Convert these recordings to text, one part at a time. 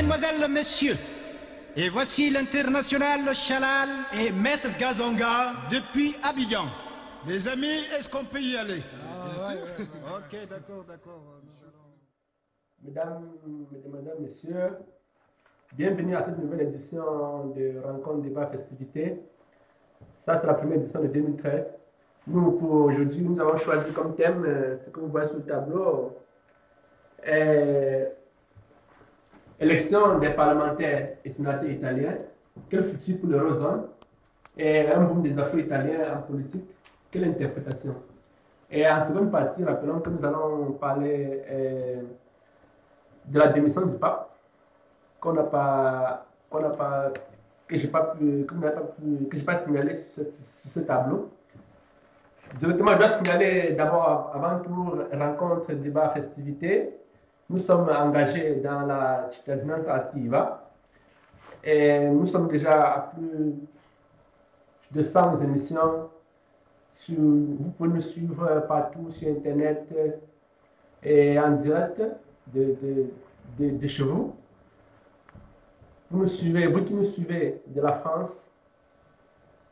mesdemoiselles, messieurs, et voici l'international Chalal et Maître Gazonga depuis Abidjan. Les amis, est-ce qu'on peut y aller? Ok, d'accord. Mesdames, Messieurs, bienvenue à cette nouvelle édition de Rencontre Débat Festivité. Ça, c'est la première édition de 2013. Nous, pour aujourd'hui, nous avons choisi comme thème, ce que vous voyez sur le tableau, élection des parlementaires et sénateurs italiens, quel futur pour l'Eurozone, et un boom des Afro-Italiens en politique, quelle interprétation? Et en seconde partie, rappelons que nous allons parler de la démission du pape, que je n'ai pas signalé sur ce tableau. Directement, je dois signaler d'abord, avant tout, rencontre, débat, festivité. Nous sommes engagés dans la cittadinanza attiva et nous sommes déjà à plus de 100 émissions. Vous pouvez nous suivre partout sur Internet et en direct de chez vous. Vous qui nous suivez de la France,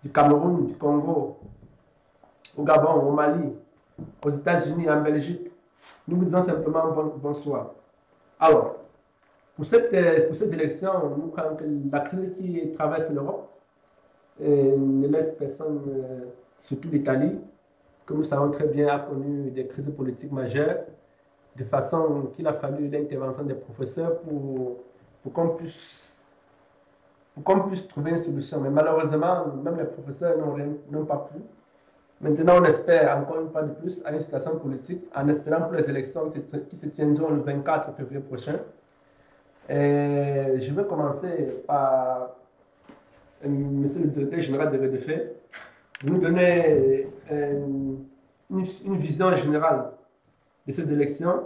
du Cameroun, du Congo, au Gabon, au Mali, aux États-Unis, en Belgique, nous vous disons simplement bonsoir. Alors, pour cette élection, nous croyons que la crise qui traverse l'Europe ne laisse personne, surtout l'Italie, que nous savons très bien, a connu des crises politiques majeures, de façon qu'il a fallu l'intervention des professeurs pour qu'on puisse trouver une solution. Mais malheureusement, même les professeurs n'ont pas pu. Maintenant, on espère encore une fois de plus à une situation politique, en espérant pour les élections qui se tiendront le 24 février prochain. Et je vais commencer par Monsieur le directeur général de RDF, nous donner une vision générale de ces élections.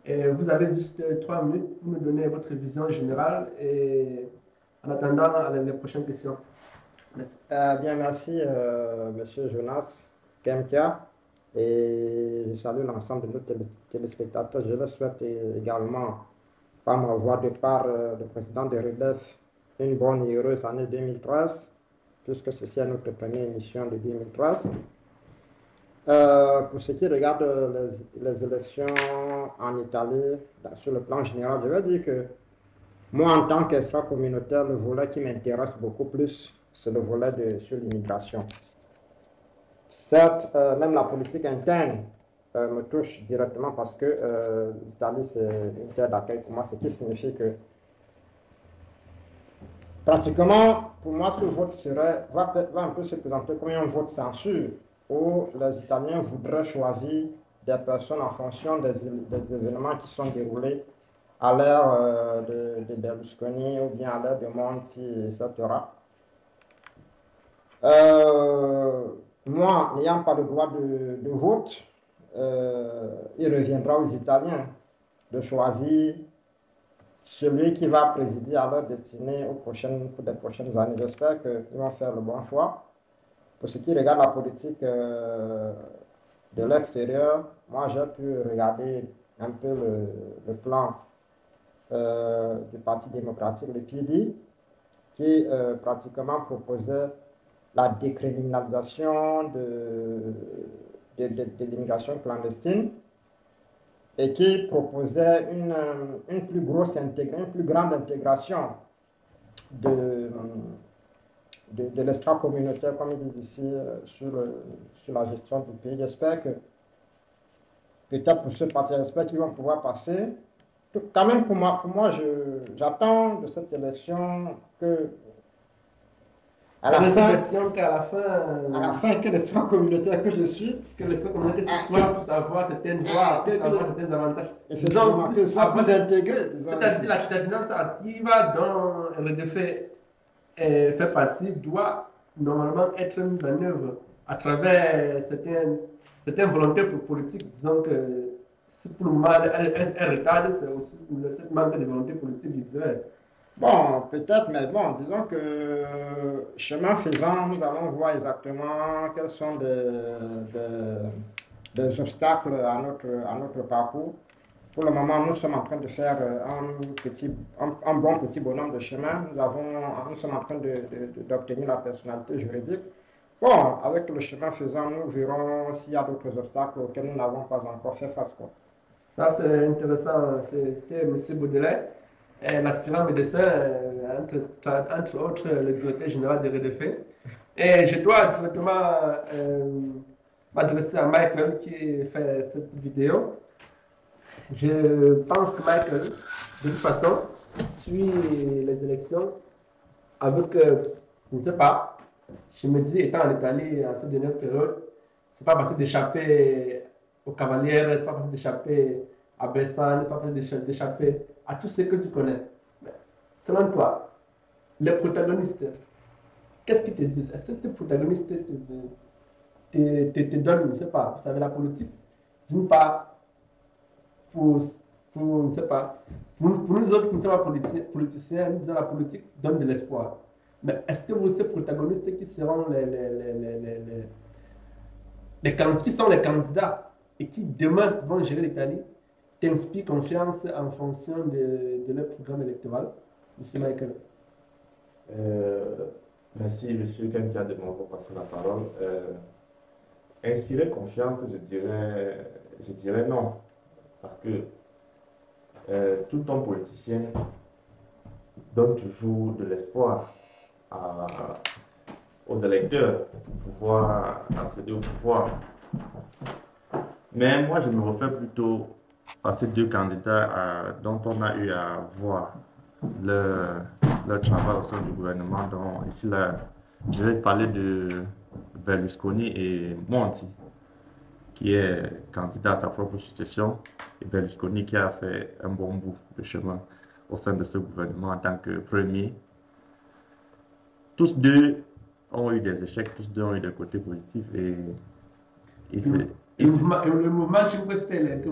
Et vous avez juste 3 minutes pour nous donner votre vision générale et en attendant les prochaines questions. Merci, Monsieur Jonas Kemkia, et je salue l'ensemble de nos téléspectateurs. Je le souhaite également, par ma voix, de part du président de REDEF, une bonne et heureuse année 2013, puisque ceci est notre première émission de 2013. Pour ce qui regarde les élections en Italie, sur le plan général, je vais dire que moi, en tant qu'extra-communautaire, le volet qui m'intéresse beaucoup plus, c'est le volet sur l'immigration. Certes, même la politique interne me touche directement parce que l'Italie, c'est une terre d'accueil pour moi, ce qui signifie que pratiquement, pour moi, ce vote va un peu se présenter comme un vote censure où les Italiens voudraient choisir des personnes en fonction des événements qui sont déroulés à l'ère de Berlusconi ou bien à l'ère de Monti, etc. Moi, n'ayant pas le droit de vote, il reviendra aux Italiens de choisir celui qui va présider à leur destinée pour les prochaines années. J'espère qu'ils vont faire le bon choix. Pour ce qui regarde la politique de l'extérieur, moi j'ai pu regarder un peu le plan du Parti démocratique, le PD, qui pratiquement proposait la décriminalisation de l'immigration clandestine et qui proposait une plus grande intégration de l'extra-communautaire, comme il dit ici, sur la gestion du pays. J'espère que, peut-être pour ce parti, j'espère qu'ils vont pouvoir passer. Quand même, pour moi j'attends de cette élection que à la fin, que l'extra-communautaire que je suis, que l'extra-communautaire soit pour savoir certaines voies, pour savoir certains avantages. Effectivement, que ce soit plus intégré. C'est-à-dire la cittadinanza attiva dont le défait fait partie doit normalement être mise en œuvre à travers certaines volontés politiques. Disons que si pour le moment elle retarde, c'est aussi pour cette manque de volonté politique d'Israël. Bon, peut-être, mais bon, disons que chemin faisant, nous allons voir exactement quels sont des obstacles à notre parcours. Pour le moment, nous sommes en train de faire un bon petit bonhomme de chemin. Nous sommes en train d'obtenir la personnalité juridique. Bon, avec le chemin faisant, nous verrons s'il y a d'autres obstacles auxquels nous n'avons pas encore fait face, quoi. Ça, c'est intéressant. C'était M. Baudelaire, l'aspirant médecin, entre autres, le directeur général de RDF. Et je dois directement m'adresser à Michael qui fait cette vidéo. Je pense que Michael, de toute façon, suit les élections avec, je ne sais pas, je me dis, étant en Italie à cette dernière période, c'est pas facile d'échapper aux Cavalières, c'est pas facile d'échapper à Bessan, c'est pas facile d'échapper à tous ceux que tu connais. Mais selon toi, les protagonistes, qu'est-ce qu'ils te disent? Est-ce que ces protagonistes te donnent, je ne sais pas, vous savez, la politique, d'une part, pour ne sais pas, pour nous autres qui ne sommes pas politiciens, nous disons la politique donne de l'espoir. Mais est-ce que vous, ces protagonistes qui seront qui sont les candidats et qui demain vont gérer l'Italie, t'inspirent confiance en fonction de leur programme électoral? Monsieur Michael. Merci, monsieur Ken qui a demandé passer la parole. Inspirer confiance, je dirais non. Parce que tout homme politicien donne toujours de l'espoir aux électeurs pour pouvoir accéder au pouvoir. Mais moi, je me refais plutôt à ces deux candidats dont on a eu à voir leur travail au sein du gouvernement. Donc, ici, là, je vais parler de Berlusconi et Monti, qui est candidat à sa propre succession, et Berlusconi qui a fait un bon bout de chemin au sein de ce gouvernement en tant que premier. Tous deux ont eu des échecs, tous deux ont eu des côtés positifs le mouvement Cinque Stelle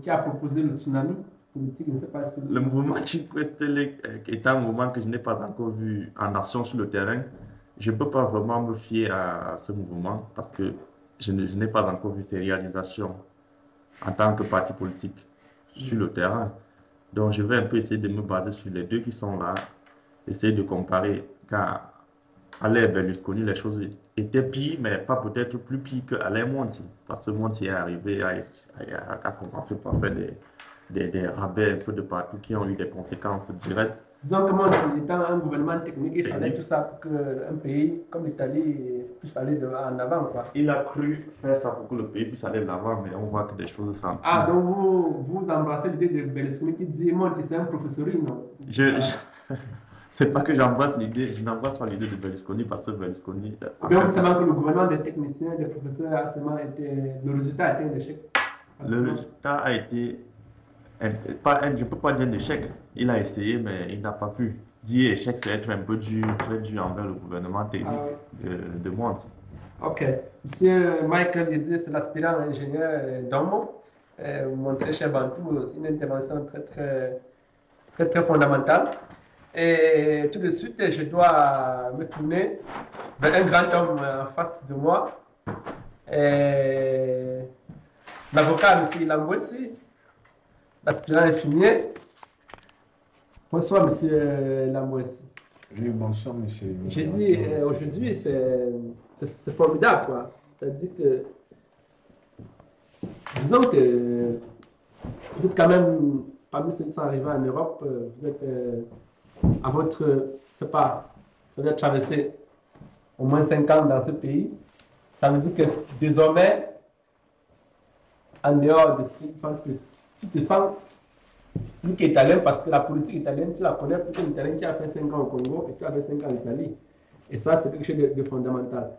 qui a proposé le tsunami politique, je ne sais pas si... Le mouvement Cinque Stelle est un mouvement que je n'ai pas encore vu en action sur le terrain. Je ne peux pas vraiment me fier à ce mouvement parce que je n'ai pas encore vu ses réalisations en tant que parti politique sur le terrain. Donc je vais un peu essayer de me baser sur les deux qui sont là, essayer de comparer. Car à l'ère Berlusconi, les choses étaient pires, mais pas peut-être plus pires qu'Alain Monti. Parce que Monti est arrivé à commencer par faire des rabais un peu de partout qui ont eu des conséquences directes. Disons que Monti étant un gouvernement technique, il fallait tout ça pour qu'un pays comme l'Italie puisse aller en avant, quoi. Il a cru faire ça pour que le pays puisse aller de l'avant, mais on voit que des choses sont... Ah, donc vous embrassez l'idée de Berlusconi qui dit Monti c'est un professeur, non? C'est pas que j'embrasse l'idée, je n'embrasse pas l'idée de Berlusconi parce que Berlusconi... Mais on sait que le gouvernement des techniciens, des professeurs, le résultat a été un échec. Le résultat a été... je ne peux pas dire un échec. Il a essayé, mais il n'a pas pu. Dire échec, c'est être un peu dur, très dur envers le gouvernement technique de Monti. Ok. Monsieur Michael, il dit c'est l'aspirant ingénieur Domo, mon très cher Bantou, c'est une intervention très fondamentale. Et tout de suite, je dois me tourner vers un grand homme en face de moi, l'avocat M. Lambouessi, l'aspirant infirmier. Bonsoir, M. Lambouessi. Oui, bonsoir, monsieur. J'ai dit, aujourd'hui, c'est formidable, quoi. C'est-à-dire que, disons que vous êtes quand même, parmi ceux qui sont arrivés en Europe, vous êtes à votre, je ne sais pas, ça doit traverser au moins 5 ans dans ce pays. Ça veut dire que désormais, en dehors de ce, je pense que tu te sens plus qu'italien parce que la politique italienne, tu la connais plus qu'un italien qui a fait 5 ans au Congo et tu as fait 5 ans en Italie. Et ça, c'est quelque chose de fondamental.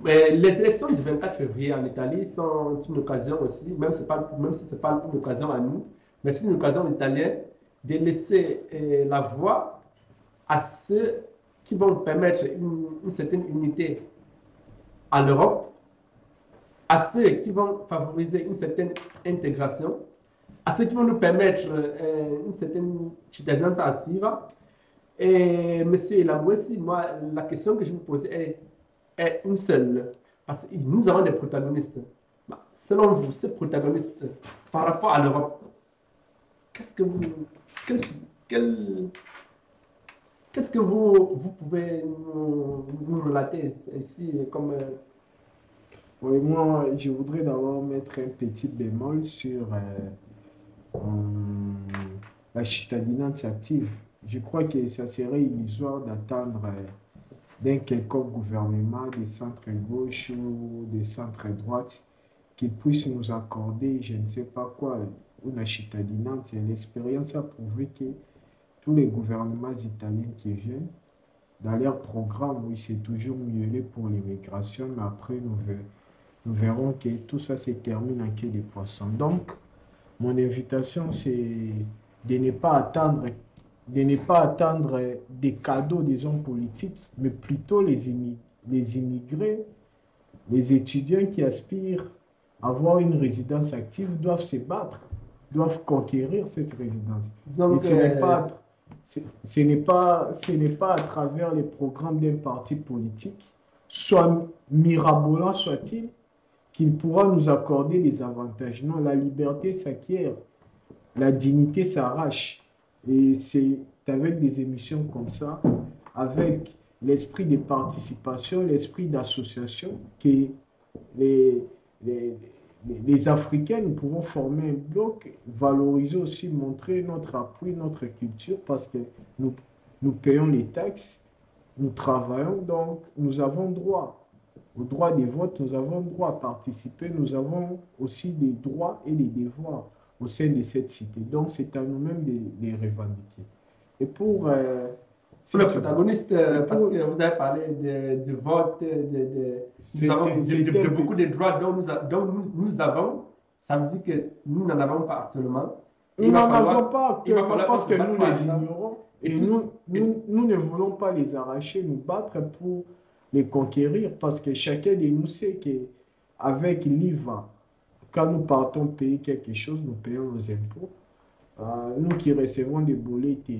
Mais les élections du 24 février en Italie sont une occasion aussi, même si ce n'est pas une occasion à nous, mais c'est une occasion italienne de laisser la voix à ceux qui vont permettre une certaine unité à l'Europe, à ceux qui vont favoriser une certaine intégration, à ceux qui vont nous permettre une certaine citoyenneté active. Et M. Lambouessi, moi, la question que je me posais est une seule. Parce que nous avons des protagonistes. Selon vous, ces protagonistes, par rapport à l'Europe, qu'est-ce que vous, quel- quel- qu'est-ce que vous pouvez nous relater ici comme Oui, moi, je voudrais d'abord mettre un petit bémol sur la citadinance active. Je crois que ça serait illusoire d'attendre d'un quelconque gouvernement des centres gauche ou des centres droite qui puisse nous accorder, je ne sais pas quoi, une cittadinance. Et l'expérience a prouvé que tous les gouvernements italiens qui viennent, dans leur programme, oui, c'est toujours mieux pour l'immigration, mais après, nous verrons que tout ça se termine en queue de poisson. Donc, mon invitation, c'est de ne pas attendre, des cadeaux des hommes politiques, mais plutôt les immigrés, les étudiants qui aspirent à avoir une résidence active doivent se battre, doivent conquérir cette résidence. Donc, Et ce n'est pas à travers les programmes d'un parti politique, soit mirabolant soit-il, qu'il pourra nous accorder des avantages. Non, la liberté s'acquiert, la dignité s'arrache. Et c'est avec des émissions comme ça, avec l'esprit de participation, l'esprit d'association, que les, les Africains, nous pouvons former un bloc, valoriser aussi, montrer notre appui, notre culture, parce que nous payons les taxes, nous travaillons, donc nous avons droit au droit des votes, nous avons droit à participer, nous avons aussi des droits et des devoirs au sein de cette cité. Donc c'est à nous-mêmes de les revendiquer. Et pour le protagoniste, parce que vous avez parlé de vote, de beaucoup de droits dont nous avons, ça veut dire que nous n'en avons pas actuellement. Nous n'en avons pas parce que nous les ignorons. Et nous ne voulons pas les arracher, nous battre pour les conquérir, parce que chacun de nous sait qu'avec l'IVA, quand nous partons payer quelque chose, nous payons nos impôts. Nous qui recevons des bolettes,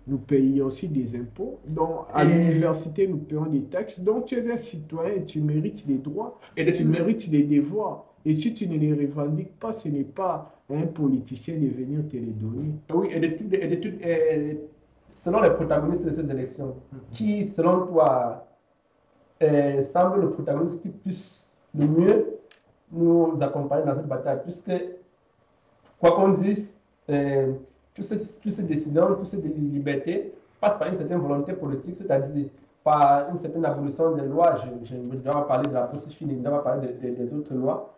nous payons aussi des impôts. Donc, à l'université, nous payons des taxes. Donc, tu es un citoyen, tu mérites des droits et tu mérites des devoirs. Et si tu ne les revendiques pas, ce n'est pas à un politicien de venir te les donner. Oui, et selon les protagonistes de ces élections, qui, selon toi, semble le protagoniste qui puisse le mieux nous accompagner dans cette bataille, puisque, quoi qu'on dise, tous ces décideurs, toutes ces libertés passent par une certaine volonté politique, c'est-à-dire par une certaine abolition des lois. Je ne dois pas parler de la procédure, je ne dois pas parler des autres lois.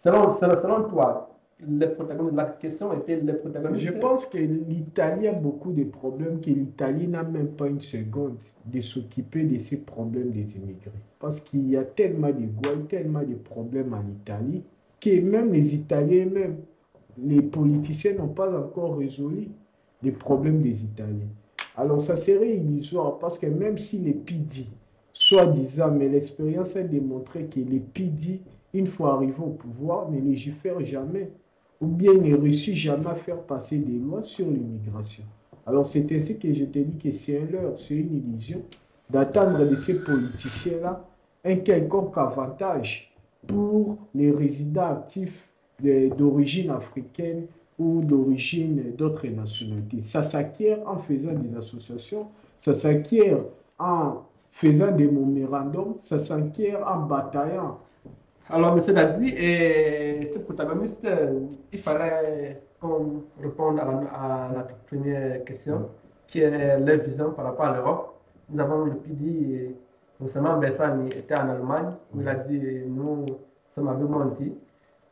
Selon toi, les protagonistes, la question était les protagonistes. Je pense que l'Italie a beaucoup de problèmes, que l'Italie n'a même pas une seconde de s'occuper de ces problèmes des immigrés. Parce qu'il y a tellement de gouailles, tellement de problèmes en Italie, que même les Italiens, même les politiciens n'ont pas encore résolu les problèmes des Italiens. Alors ça serait illusoire, parce que même si les PD, soi-disant, mais l'expérience a démontré que les PD, une fois arrivés au pouvoir, ne légifèrent jamais, ou bien ne réussissent jamais à faire passer des lois sur l'immigration. Alors c'est ainsi que je te dis que c'est un leurre, c'est une illusion d'attendre de ces politiciens-là un quelconque avantage pour les résidents actifs d'origine africaine ou d'origine d'autres nationalités. Ça s'acquiert en faisant des associations, ça s'acquiert en faisant des mémorandums, ça s'acquiert en bataillant. Alors, M. Dadzi, ce protagoniste, il fallait qu'on réponde à la première question, qui est leur vision par rapport à l'Europe. Nous avons le PD, notamment Bersani était en Allemagne, où il a dit nous sommes avec Monti,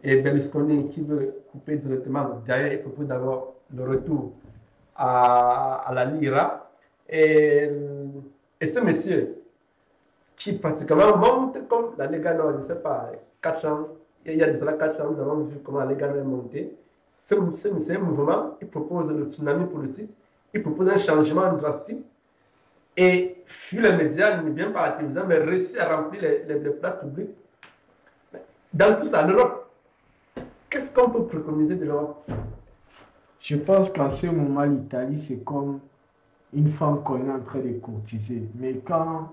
et Berlusconi qui veut couper directement. D'ailleurs, il propose d'abord le retour à la Lira. Et ce monsieur, qui pratiquement monte comme la Lega Nord, je ne sais pas, 4 ans, il y a de cela 4 ans, nous avons vu comment la Lega Nord est montée. C'est un mouvement, il propose le tsunami politique, il propose un changement drastique, et fuit les médias, ne vient pas à la télévision, mais réussit à remplir les places publiques. Dans tout ça, l'Europe, qu'est-ce qu'on peut préconiser de l'Europe? Je pense qu'en ce moment, l'Italie, c'est comme une femme qu'on est en train de courtiser. Mais quand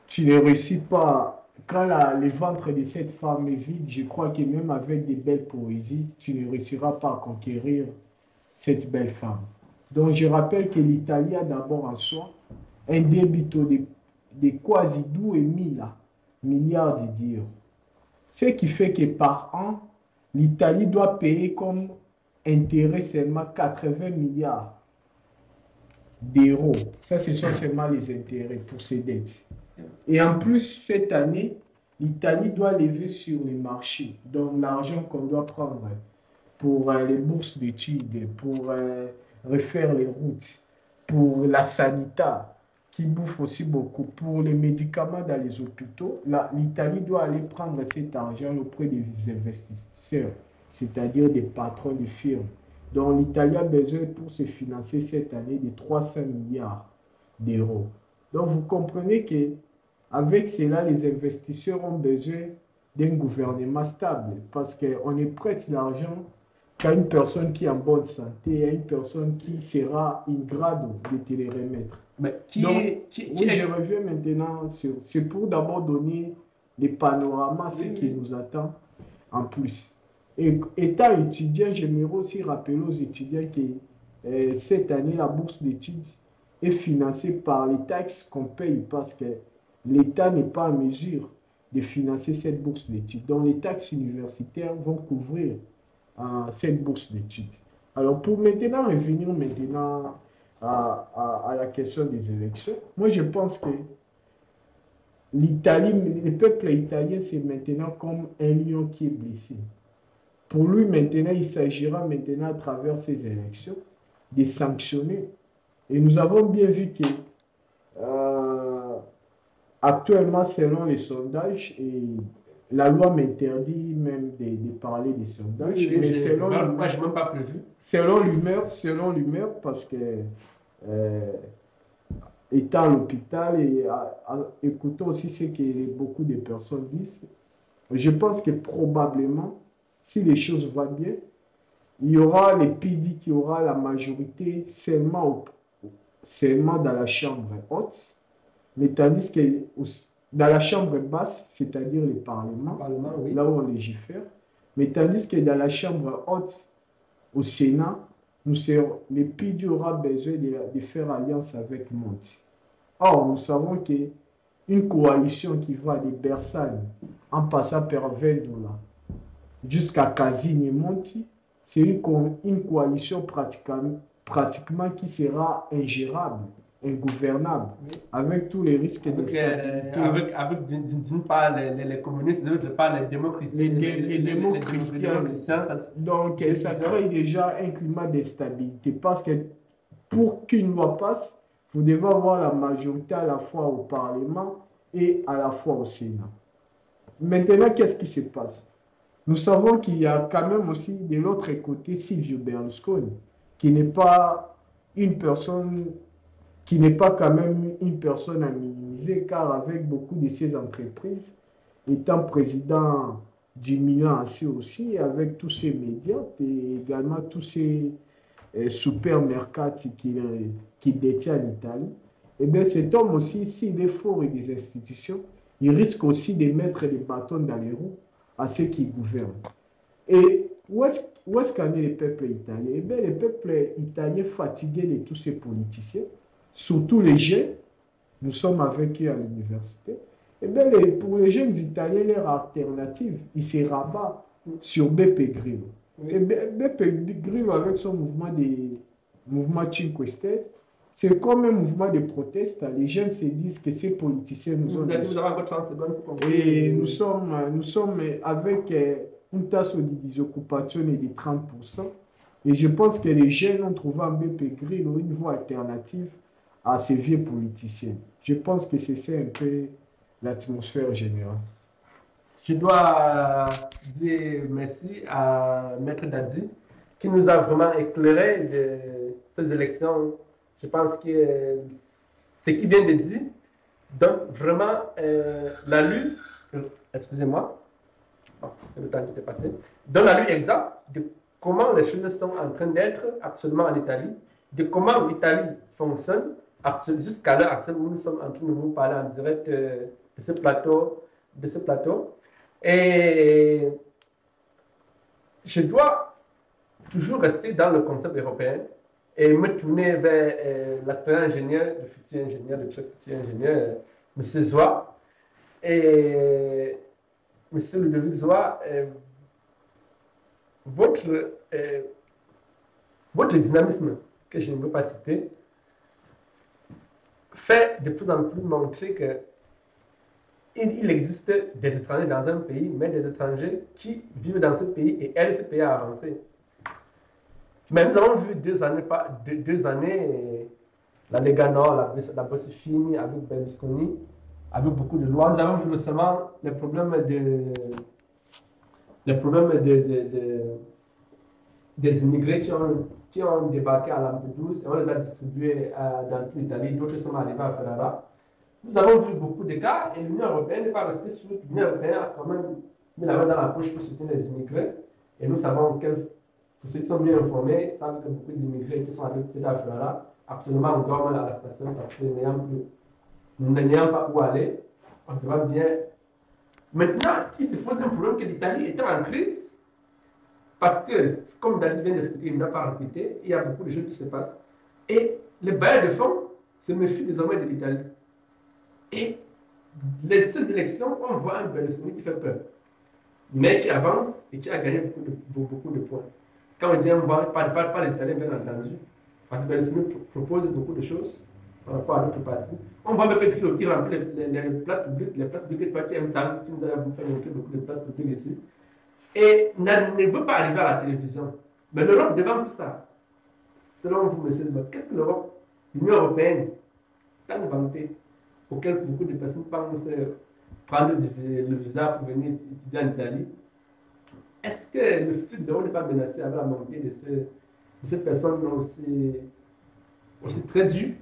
tu ne réussis pas, quand le ventre de cette femme est vide, je crois que même avec des belles poésies, tu ne réussiras pas à conquérir cette belle femme. Donc je rappelle que l'Italie a d'abord en soi un débito de quasi 2,5 milliards de dirhams. Ce qui fait que par an, l'Italie doit payer comme intérêt seulement 80 milliards d'euros. Ça, ce sont seulement les intérêts pour ces dettes. Et en plus, cette année, l'Italie doit lever sur les marchés. Donc l'argent qu'on doit prendre pour les bourses d'études, pour refaire les routes, pour la sanitaire, qui bouffe aussi beaucoup, pour les médicaments dans les hôpitaux, l'Italie doit aller prendre cet argent auprès des investisseurs, c'est-à-dire des patrons de firmes. Donc l'Italie a besoin pour se financer cette année de 300 milliards d'euros. Donc vous comprenez que avec cela, les investisseurs ont besoin d'un gouvernement stable parce qu'on ne prête l'argent qu'à une personne qui est en bonne santé, à une personne qui sera ingrate de te les remettre. Mais Je reviens maintenant sur... C'est pour d'abord donner les panoramas, ce qui nous attend en plus. Et étant étudiant, j'aimerais aussi rappeler aux étudiants que cette année, la bourse d'études est financée par les taxes qu'on paye parce que l'État n'est pas en mesure de financer cette bourse d'études. Donc les taxes universitaires vont couvrir cette bourse d'études. Alors pour maintenant revenir à la question des élections, moi je pense que l'Italie, le peuple italien, c'est maintenant comme un lion qui est blessé. Pour lui maintenant, il s'agira maintenant à travers ces élections de sanctionner. Et nous avons bien vu que actuellement, selon les sondages, et la loi m'interdit même de parler des sondages, mais selon l'humeur, parce que étant à l'hôpital et écoutant aussi ce que beaucoup de personnes disent, je pense que probablement, si les choses vont bien, il y aura les PD qui aura la majorité seulement dans la chambre haute, mais tandis que dans la chambre basse, c'est-à-dire le Parlement, oui, là où on légifère, mais tandis que dans la chambre haute, au Sénat, le PD aura besoin de faire alliance avec Monti. Or, nous savons qu'une coalition qui va de Bersane en passant par Vendola jusqu'à Casini et Monti, c'est une coalition pratiquement qui sera ingérable, ingouvernable, avec tous les risques de stabilité. D'une part les communistes, de l'autre part les démocrates. Les démocratiens. Donc ça crée déjà un climat de stabilité parce que pour qu'une loi passe, vous devez avoir la majorité à la fois au Parlement et à la fois au Sénat. Maintenant, qu'est-ce qui se passe? Nous savons qu'il y a quand même aussi de l'autre côté Silvio Berlusconi, qui n'est pas quand même une personne à minimiser, car avec beaucoup de ces entreprises, étant président du Milan aussi, avec tous ces médias et également tous ces supermercati qu'il détient en Italie, et bien cet homme aussi, s'il est fort et des institutions, il risque aussi de mettre les bâtons dans les roues à ceux qui gouvernent. Et où est-ce qu'en est le peuple italien? Eh bien, le peuple italien fatigué de tous ces politiciens, surtout les jeunes, nous sommes avec eux à l'université, eh bien, pour les jeunes Italiens, leur alternative, ils se rabattent sur Beppe Grillo. Oui. Et Beppe Grillo, avec son mouvement Cinque Stelle, c'est comme un mouvement de proteste. Les jeunes se disent que ces politiciens nous ont... Et nous sommes avec une tasse de disoccupation de 30%. Et je pense que les jeunes ont trouvé en Beppe Grillo une voie alternative à ces vieux politiciens. Je pense que c'est ça un peu l'atmosphère générale. Je dois dire merci à Maître Dadzi qui nous a vraiment éclairé de ces élections. Je pense que ce qu'il vient de dire donne vraiment la lutte, excusez-moi, c'est le temps qui était passé, donne la lutte exacte de comment les choses sont en train d'être actuellement en Italie, de comment l'Italie fonctionne jusqu'à l'heure où nous sommes en train de vous parler en direct de ce plateau. Et je dois toujours rester dans le concept européen et me tourner vers l'aspirant ingénieur, le futur ingénieur, le très futur ingénieur, M. Zoa. Et M. Ludovic Zoa, votre dynamisme, que je ne veux pas citer, fait de plus en plus montrer que il existe des étrangers dans un pays, mais des étrangers qui vivent dans ce pays et aident ce pays à avancer. Mais nous avons vu deux années la Lega Nord, la Bossifini avec Berlusconi, avec beaucoup de lois. Nous avons vu récemment les problèmes des immigrés qui ont débarqué à Lampedusa et on les a distribués dans toute l'Italie. D'autres sont arrivés à Ferrara. Nous avons vu beaucoup de cas et l'Union européenne n'est pas restée sur. L'Union européenne a quand même mis la main dans la poche pour soutenir les immigrés. Et nous savons que, pour ceux qui sont bien informés, savent que beaucoup d'immigrés qui sont arrivés à Ferrara, absolument on dorment à la station parce que n'ayant pas où aller, on se va bien. Maintenant, il se pose un problème que l'Italie était en crise parce que, comme David vient d'expliquer, il n'a pas répété, il y a beaucoup de choses qui se passent. Et les bailleurs de fonds se méfient désormais de l'Italie. Et ces élections, on voit un Berlusconi qui fait peur, mais qui avance et qui a gagné beaucoup de points. Quand on dit on voit pas les Italiens, bien entendu, parce que Berlusconi propose beaucoup de choses par rapport à d'autres partis. On voit même qui remplit les places publiques, les partis M-TAN, qui nous a fait montrer beaucoup de places publiques ici, et ne veut pas arriver à la télévision. Mais l'Europe devant tout ça, selon vous, M. Zouak, qu'est-ce que l'Europe, l'Union européenne, tant vantée, auquel beaucoup de personnes pensent prendre le visa pour venir étudier en Italie, est-ce que le futur de l'Europe n'est pas menacé avec la montée de ces personnes aussi très dures?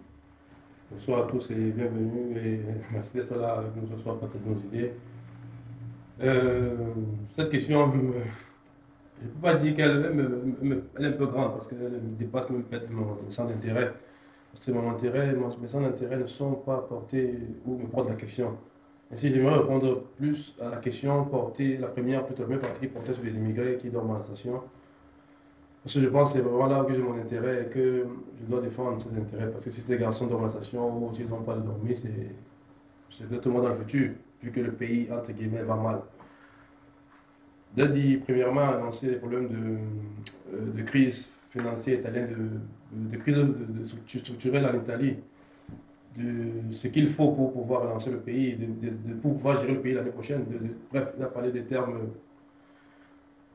Bonsoir à tous et bienvenue et merci d'être là avec nous ce soir pour partager nos idées. Cette question, je ne peux pas dire qu'elle est un peu grande parce qu'elle dépasse même peut-être mon centre d'intérêt. Parce que mes centres d'intérêt ne sont pas portés où me porte la question. Ainsi, j'aimerais répondre plus à la question portée, la première partie qui portait sur les immigrés qui dorment à la station. Parce que je pense que c'est vraiment là que j'ai mon intérêt et que je dois défendre ces intérêts. Parce que si ces garçons dorment à la station ou s'ils n'ont pas de dormir, c'est peut-être dans le futur, vu que le pays, entre guillemets, va mal. Dadi, premièrement, a annoncé les problèmes de crise financière italienne, de crise structurelle en Italie, de ce qu'il faut pour pouvoir relancer le pays, de pouvoir gérer le pays l'année prochaine. Bref, il a parlé des termes.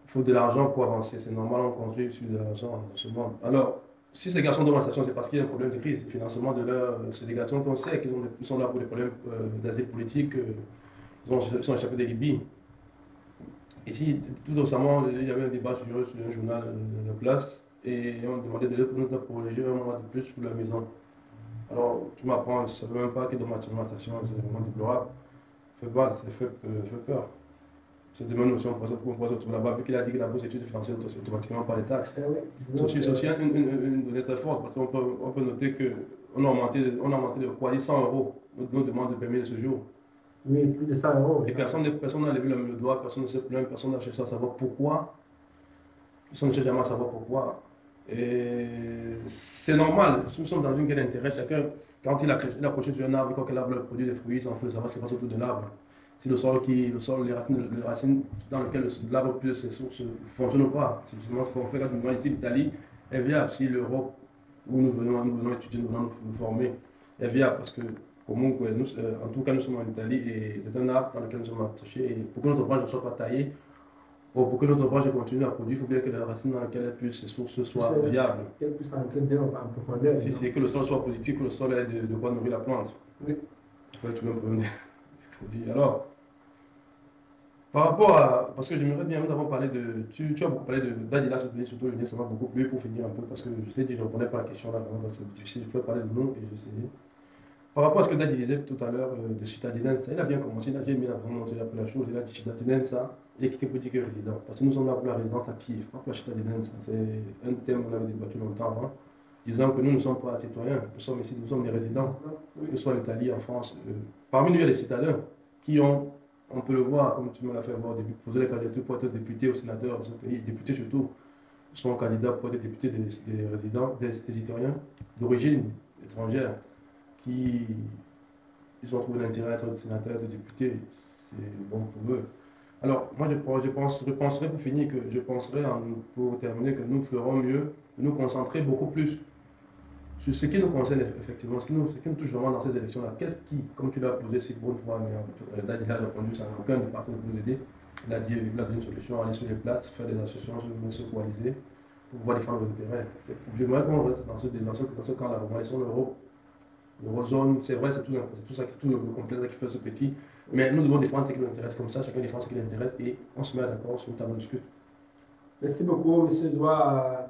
Il faut de l'argent pour avancer. C'est normal, on construit sur de l'argent dans ce monde. Alors, si ces garçons dorment à la station, c'est parce qu'il y a un problème de crise. Le financement de leur. C'est des garçons qu'on sait qu'ils sont là pour des problèmes d'asile politique. Ils sont échappés de Libye. Ici, tout récemment, il y avait un débat sur un journal de place et on demandait de leur pour les jeux un mois de plus pour leur maison. Alors, tu m'apprends, je ne savais même pas que dans ma station, c'est vraiment déplorable. Ça fait peur. C'est de même notion qu'on pose autour là-bas, vu qu'il a dit que la bourse études financée automatiquement par les taxes. C'est aussi une donnée très forte, parce qu'on peut noter qu'on a augmenté de quoi 100 € nos demandes de permis de séjour. Oui, plus de 100 €. Et personne n'a levé le doigt, personne ne se plaint, personne n'a cherché à savoir pourquoi. Personne ne cherche jamais à savoir pourquoi. Et c'est normal, nous sommes dans une guerre d'intérêt. Chacun, quand il a accroché sur un arbre, quand l'arbre produit des fruits, il s'en fout de savoir ce qui se passe autour de l'arbre. Si le sol, les racines dans lesquelles l'arbre puise ses sources ne fonctionnent pas. C'est justement ce qu'on fait là. Ici, l'Italie est viable. Si l'Europe, où nous venons étudier, nous venons nous former, est viable parce que, en tout cas, nous sommes en Italie et c'est un arbre dans lequel nous sommes attachés. Et pour que notre branche ne soit pas taillée, ou pour que notre branche continue à produire, il faut bien que la racine dans laquelle elle puise ses sources soit viable. Qu'elle puisse entrer bien en profondeur. Si c'est que le sol soit positif, que le sol ait de quoi nourrir la plante. Oui. C'est tout le problème. Alors, par rapport à. Parce que j'aimerais bien, nous avons parlé de. Tu as beaucoup parlé d'Adila, surtout le lien, ça m'a beaucoup plu pour finir un peu, parce que je t'ai dit, je ne répondais pas à la question là, vraiment, c'est difficile, je peux parler de nous et je sais. Par rapport à ce que Dadi disait tout à l'heure de cittadinenza, il a bien commencé, il a bien mis la la chose, il a dit cittadinenza, et qui peut dire que résident. Parce que nous sommes là pour la résidence active, pas pour la cittadinenza. C'est un thème qu'on avait débattu longtemps avant, disant que nous ne sommes pas citoyens, nous sommes ici, nous sommes des résidents, que ce soit en Italie, en France. Parmi nous, il y a des citadins qui ont, on peut le voir, comme tu me l'as fait voir au début, poser les candidatures pour être député ou sénateur de ce pays, député surtout. sont candidats pour être députés des résidents, des Italiens d'origine étrangère qui ils ont trouvé l'intérêt à être sénateurs, de députés. C'est bon pour eux. Alors, moi, je penserais pour finir que je penserais, pour terminer, que nous ferons mieux de nous concentrer beaucoup plus sur ce qui nous concerne effectivement, ce qui nous touche vraiment dans ces élections-là. Qu'est-ce qui, comme tu l'as posé si bonne fois, mais il a répondu, ça n'a aucun des partenaires pour nous aider. Il a dit une solution, aller sur les places, faire des associations, se coaliser pour pouvoir défendre nos intérêts. J'aimerais qu'on reste dans ce camp-là. Laissons l'eurozone, c'est vrai, c'est tout ça, tout le complexe qui fait ce petit. Mais nous devons défendre ce qui nous intéresse comme ça, chacun défend ce qui l'intéresse et on se met d'accord sur une table de discute. Merci beaucoup, M. Doua.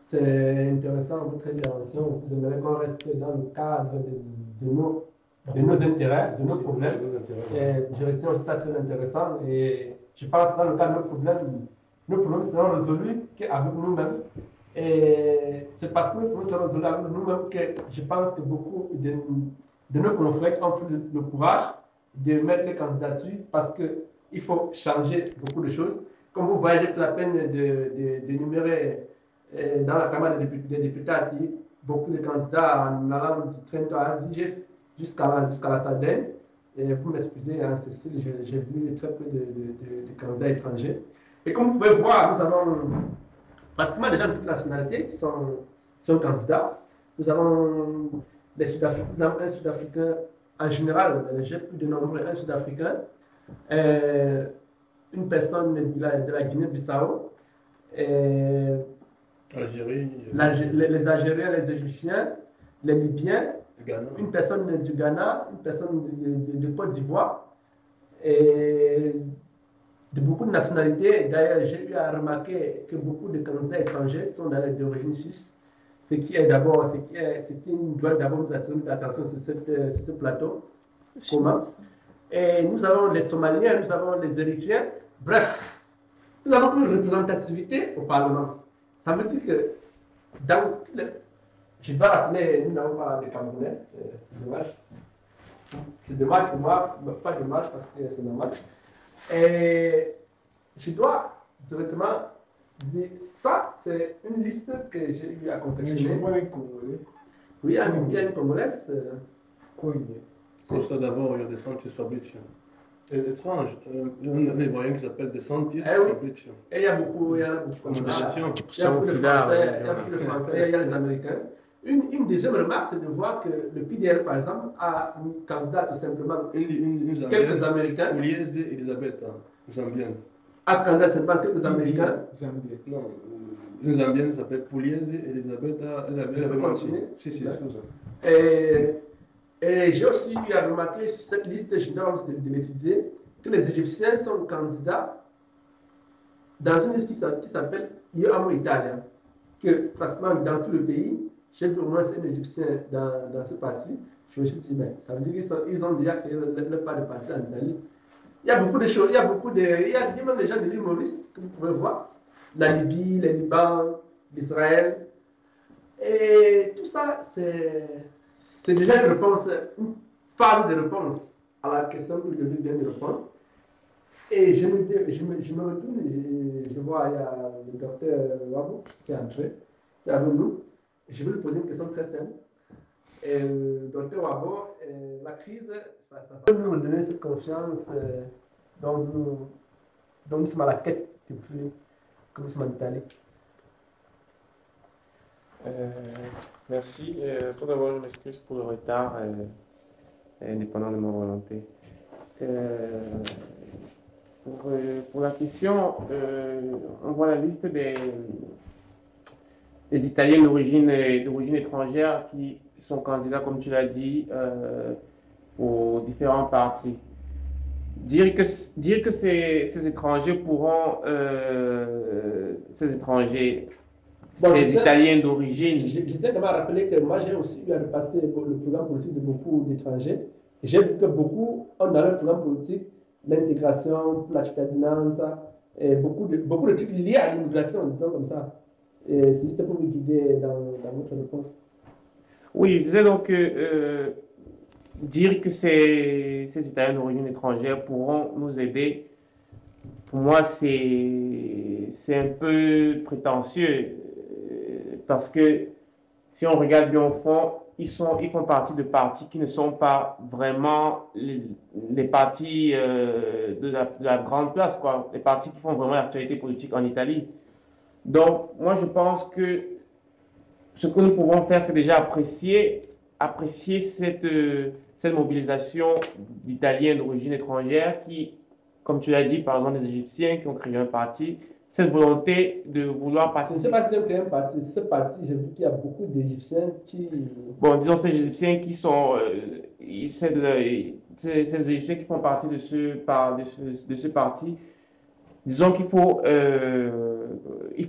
C'est intéressant votre intervention. Vous aimeriez qu'on reste dans le cadre de nos intérêts, de nos problèmes. Et je retiens aussi ça très intéressant. Et je pense que dans le cadre de nos problèmes seront résolus qu'avec nous-mêmes. Et c'est parce que nos problèmes seront résolus avec nous-mêmes que je pense que beaucoup de nos confrères ont pris le courage de mettre les candidatures parce qu'il faut changer beaucoup de choses. Comme vous voyez, j'ai pris la peine d'énumérer dans la Caméra des députés beaucoup de candidats en allant du Trento à Alger jusqu'à la Sardaigne. Et pour m'excuser, hein, Cécile, j'ai vu très peu de candidats étrangers. Et comme vous pouvez voir, nous avons pratiquement des gens de toute nationalité qui sont candidats. Nous avons des Sud-Africains, nous avons un Sud-Africain en général, j'ai plus de nombre, un Sud-Africain, une personne de la Guinée-Bissau, Algérie, les Algériens, les Égyptiens, les Libyens, Ghana. Une personne du Ghana, une personne de Côte d'Ivoire, et de beaucoup de nationalités. D'ailleurs, j'ai eu à remarquer que beaucoup de candidats étrangers sont d'origine suisse, ce qui doit d'abord nous attirer l'attention sur ce plateau commun. Et nous avons les Somaliens, nous avons les Érythréens, bref, nous avons une représentativité au Parlement. Ça veut dire que dans je dois rappeler, nous n'avons pas de Camerounais, c'est dommage. C'est dommage pour moi, pas dommage parce que c'est normal. Et je dois directement dire, ça c'est une liste que j'ai eu à confectionner. Je vois un Congolais. Oui, il y a une Congolaise. Quoi il est? Pour ça d'abord, il y a des Santis Fabrizio. Étrange, un Ivoirien qui s'appelle De Santis Fabrizio. Et il y a beaucoup, il y a beaucoup de Français, il y a les Américains. Une deuxième remarque, c'est de voir que le PDL, par exemple, a un candidat tout simplement quelques Américains. Pugliese Elisabeth, zambienne. A candidat simplement quelques Américains. Non, une zambienne s'appelle Pugliese Elisabeth, elle avait continué. Si, excuse. Et j'ai aussi eu à remarquer sur cette liste, je dois de l'étudier, que les Égyptiens sont candidats dans une liste qui s'appelle Io Amo Italia, que pratiquement dans tout le pays, j'ai vu au moins un Égyptien dans ce parti. Je me suis dit, mais ça veut dire qu'ils ont déjà créé leur part de parti en Italie. Il y a beaucoup de choses, il y a même des gens de l'île Maurice que vous pouvez voir, la Libye, le Liban, l'Israël. Et tout ça, c'est déjà une réponse, une phase de réponse à la question que je devais bien répondre. Et je me retourne, je vois, il y a le docteur Wabo qui est entré, qui est avec nous. Je vais lui poser une question très simple. Docteur Wabo, la crise, ça peut nous donner cette confiance dont nous sommes à la quête depuis que nous sommes en Italie. Merci. Tout d'abord, je m'excuse pour le retard, indépendant de ma volonté. Pour la question, on voit la liste des Italiens d'origine étrangère qui sont candidats, comme tu l'as dit, aux différents partis. Dire que ces étrangers pourront, ces Italiens d'origine. Je tiens quand même à rappeler que moi j'ai aussi eu à repasser le programme politique de beaucoup d'étrangers. J'ai vu que beaucoup ont dans leur programme politique l'intégration, la cittadinanza, et beaucoup de trucs liés à l'immigration, disons comme ça. Et c'est juste pour vous guider dans votre réponse. Oui, je disais donc dire que ces Italiens d'origine étrangère pourront nous aider pour moi, c'est un peu prétentieux parce que si on regarde bien au fond, ils font partie de partis qui ne sont pas vraiment les partis de la grande place, quoi. Les partis qui font vraiment l'actualité politique en Italie. Donc, moi, je pense que ce que nous pouvons faire, c'est déjà apprécier cette mobilisation d'Italiens d'origine étrangère qui, comme tu l'as dit, par exemple, les Égyptiens qui ont créé un parti, cette volonté de vouloir participer. Je ne sais pas si j'ai créé un parti. Ce parti, j'ai vu qu'il y a beaucoup d'Égyptiens qui... Bon, disons ces Égyptiens qui sont... ces Égyptiens qui font partie de ce parti, disons qu'il faut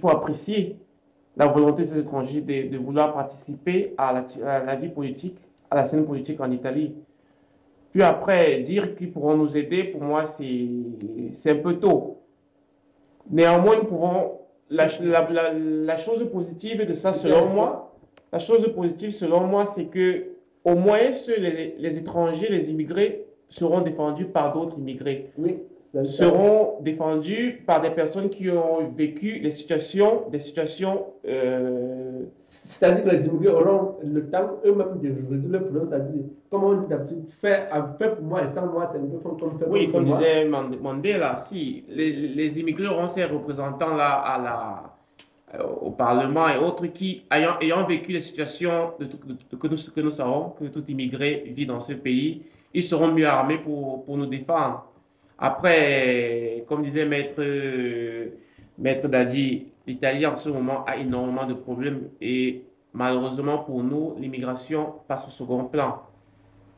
apprécier la volonté de ces étrangers de vouloir participer à la vie politique, à la scène politique en Italie. Puis après, dire qu'ils pourront nous aider, pour moi, c'est un peu tôt. Néanmoins, nous pouvons... La chose positive de ça, selon moi, c'est que au moins les étrangers, les immigrés, seront défendus par d'autres immigrés. Oui. Seront défendus par des personnes qui ont vécu des situations c'est-à-dire que les immigrés auront le temps eux-mêmes de résoudre le problème, c'est-à-dire, comme on dit d'habitude, faire pour moi et sans moi, c'est un peu comme faire oui, pour comme moi. disait Mandela, si les immigrés auront ces représentants-là au Parlement et autres qui, ayant vécu les situations que nous savons, que tout immigré vit dans ce pays, ils seront mieux armés pour nous défendre. Après, comme disait Maître Dadi, l'Italie en ce moment a énormément de problèmes et malheureusement pour nous, l'immigration passe au second plan.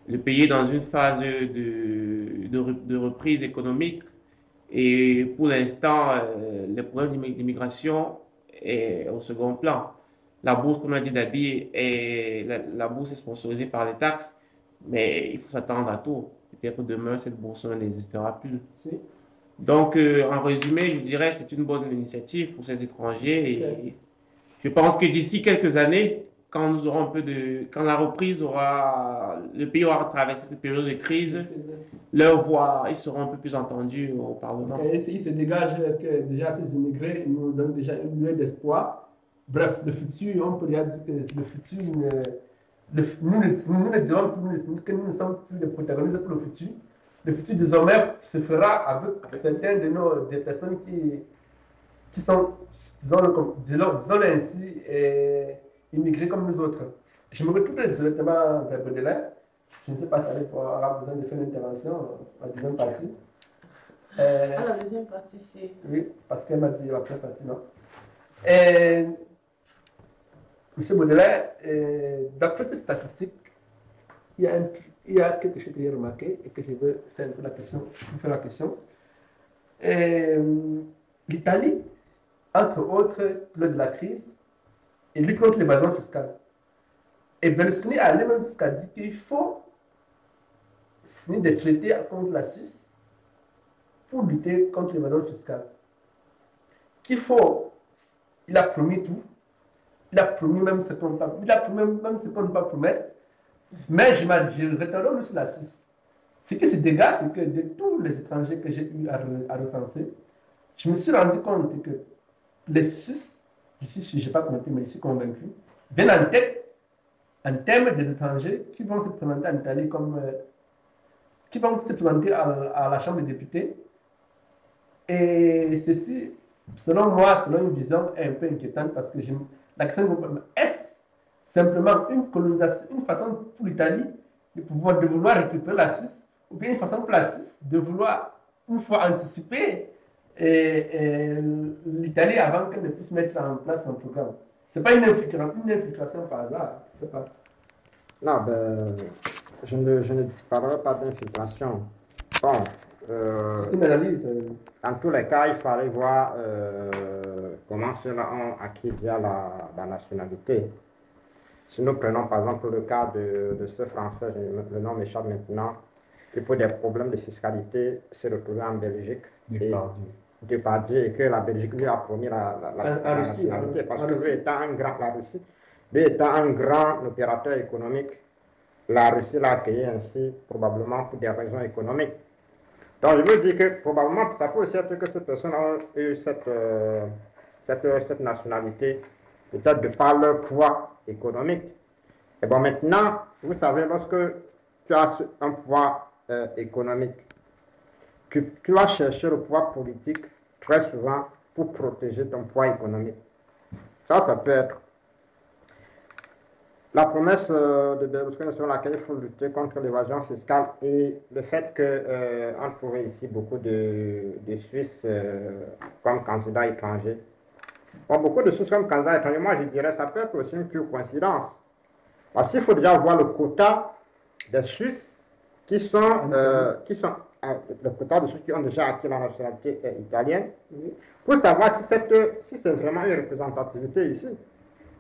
Le pays est dans une phase de reprise économique et pour l'instant, les problèmes d'immigration est au second plan. La bourse, comme l'a dit Dadi, la bourse est sponsorisée par les taxes, mais il faut s'attendre à tout. Peut-être demain, cette bourse n'existera plus. Si. Donc, en résumé, je dirais que c'est une bonne initiative pour ces étrangers. Et je pense que d'ici quelques années, quand nous aurons quand la reprise le pays aura traversé cette période de crise, leur voix, ils seront un peu plus entendus au Parlement. Et il se dégage que déjà ces immigrés nous donnent déjà une lueur d'espoir. Bref, le futur, on peut dire que le futur, nous ne dirons plus que nous ne sommes plus les protagonistes pour le futur. Le futur désormais se fera avec certaines des personnes qui sont, disons-le ainsi, immigrés comme nous autres. Je me retrouve directement vers Baudelaire. Je ne sais pas si elle aura besoin de faire une intervention à la deuxième partie. La deuxième partie, c'est... Oui, parce qu'elle m'a dit la première partie, non. Monsieur Baudelaire, d'après ces statistiques, il y a quelque chose que j'ai remarqué et que je veux faire un peu la question. L'Italie, entre autres, lors de la crise, et lutte contre l'évasion fiscale. Et Berlusconi a lui-même jusqu'à dire qu'il faut signer des traités contre la Suisse pour lutter contre l'évasion fiscale. Il a promis tout, il a promis même ce qu'on ne peut pas promettre, mais je retourne sur la Suisse. Ce qui se dégage, c'est que de tous les étrangers que j'ai eu à recenser, je me suis rendu compte que les Suisses, je n'ai pas compté, mais je suis convaincu, viennent en tête en termes des étrangers qui vont se présenter en Italie qui vont se présenter à la Chambre des députés. Et ceci, selon moi, selon une vision, est un peu inquiétante parce que la question est simplement une colonisation, une façon pour l'Italie de vouloir récupérer la Suisse, ou bien une façon pour la Suisse de vouloir, une fois anticiper l'Italie avant qu'elle ne puisse mettre en place son programme. Ce n'est pas une infiltration par hasard. Pas. Non, je ne parlerai pas d'infiltration. Bon, une analyse. Dans tous les cas, il fallait voir comment ceux-là ont acquis via la nationalité. Si nous prenons par exemple le cas de ce Français, le nom m'échappe maintenant, qui pour des problèmes de fiscalité s'est retrouvé en Belgique. Depardieu, et que la Belgique lui a promis la nationalité, parce que lui étant un grand opérateur économique, la Russie l'a accueilli ainsi, probablement pour des raisons économiques. Donc, je veux dire que probablement, ça peut aussi être que cette personne a eu cette nationalité, peut-être de par leur poids économique. Et bon, maintenant, vous savez, lorsque tu as un poids économique, tu vas chercher le poids politique très souvent pour protéger ton poids économique. Ça peut être la promesse de Berlusconi sur laquelle il faut lutter contre l'évasion fiscale et le fait qu'on trouvait ici beaucoup de Suisses comme candidats étrangers. Bon, beaucoup de Suisses comme candidats étrangers, moi je dirais ça peut être aussi une pure coïncidence. Parce qu'il faut déjà voir le quota des Suisses qui sont le quota de ceux qui ont déjà acquis la nationalité italienne, pour savoir si c'est vraiment une représentativité ici.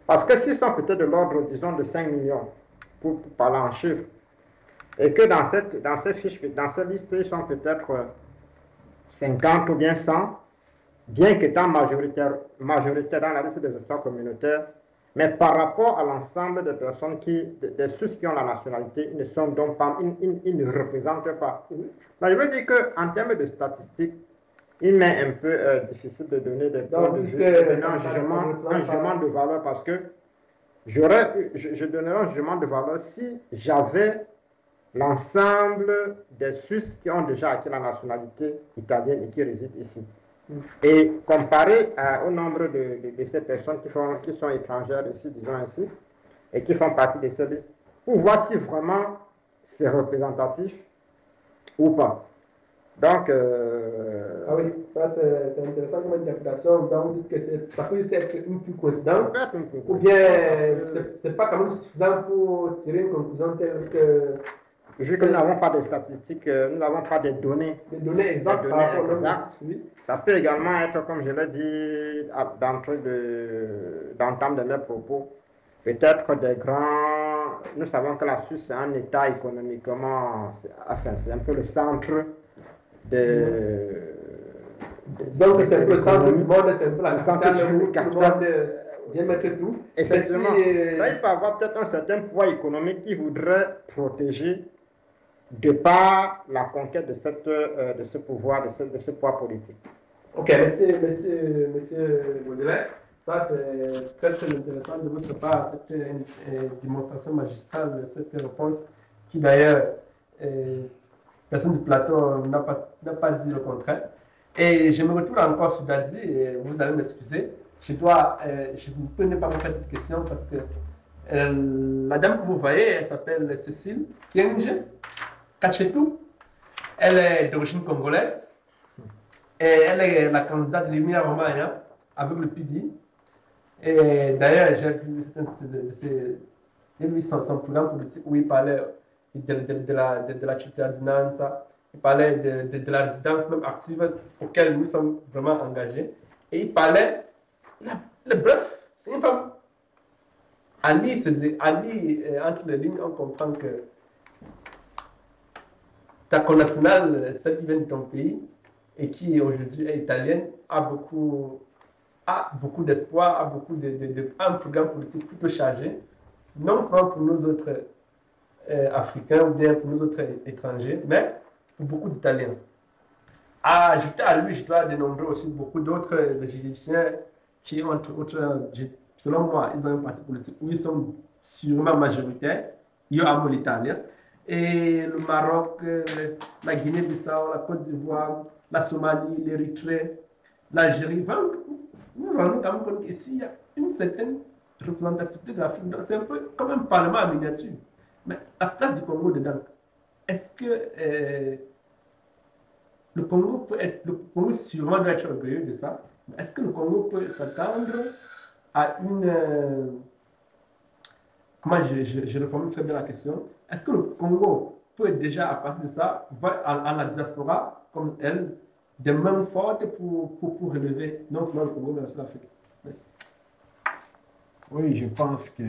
Parce que s'ils sont peut-être de l'ordre, disons, de 5 millions, pour parler en chiffres, et que dans cette liste, ils sont peut-être 50 ou bien 100, bien qu'étant majoritaire dans la liste des États communautaires, mais par rapport à l'ensemble des personnes des Suisses qui ont la nationalité, ils ne sont donc pas, ils ne représentent pas. Donc, je veux dire qu'en termes de statistiques, il m'est un peu difficile de donner des points de vue, un jugement de valeur, parce que je donnerais un jugement de valeur si j'avais l'ensemble des Suisses qui ont déjà acquis la nationalité italienne et qui résident ici. Et comparé au nombre de ces personnes qui sont étrangères ici, disons ainsi, et qui font partie de ces listes, pour voir si vraiment c'est représentatif ou pas. Donc, ah oui, ça c'est intéressant comme interprétation. Donc, vous dites que ça peut être une pure coïncidence, ou bien c'est pas quand même suffisant pour tirer une conclusion telle que. Vu que nous n'avons pas de statistiques, nous n'avons pas de données. Des données exactes par rapport au nombre. Ça peut également être, comme je l'ai dit d'entame de mes propos, peut-être des grands. Nous savons que la Suisse est un État économiquement. Enfin, c'est un peu le centre disons que c'est un peu le centre du monde, c'est un peu la capitale où tout le monde vient mettre tout. Effectivement. Là, il peut y avoir peut-être un certain poids économique qui voudrait protéger de par la conquête de ce pouvoir, de ce poids politique. Ok, monsieur Baudelaire, ça c'est très très intéressant de votre part, cette démonstration magistrale, cette réponse qui d'ailleurs, personne du plateau n'a pas dit le contraire. Et je me retourne encore sur Dazi, et vous allez m'excuser, je ne peux pas me faire cette question parce que la dame que vous voyez, elle s'appelle Cécile Kienge Kachetou, elle est d'origine congolaise. Et elle est la candidate de l'Emilia Romagna avec le PD. Et d'ailleurs, j'ai vu son programme politique où il parlait de la cittadinanza, il parlait de la résidence même active auquel nous sommes vraiment engagés. Et il parlait, le bluff, c'est une femme. Ali, entre les lignes, on comprend que ta connationale, celle qui vient de ton pays, et qui aujourd'hui est italienne, a beaucoup d'espoir, a un programme politique plutôt chargé, non seulement pour nous autres Africains ou bien pour nous autres étrangers, mais pour beaucoup d'Italiens. Ajouté à lui, je dois dénombrer aussi beaucoup d'autres Égyptiens qui, entre autres, selon moi, ils ont un parti politique où ils sont sûrement majoritaires, io amo l'Italie, et le Maroc, la Guinée-Bissau, la Côte d'Ivoire, la Somalie, l'Érythrée, l'Algérie. Nous rendons quand même compte qu'ici, il y a une certaine représentativité de l'Afrique. C'est un peu comme un parlement en miniature. Mais la place du Congo dedans, est-ce que le Congo sûrement doit être orgueilleux de ça, mais est-ce que le Congo peut s'attendre à une... comment je reformule très bien la question. Est-ce que le Congo peut déjà, à partir de ça, voir à la diaspora, comme elle, des mains fortes pour relever non seulement le Congo, mais aussi l'Afrique? Merci. Oui, je pense que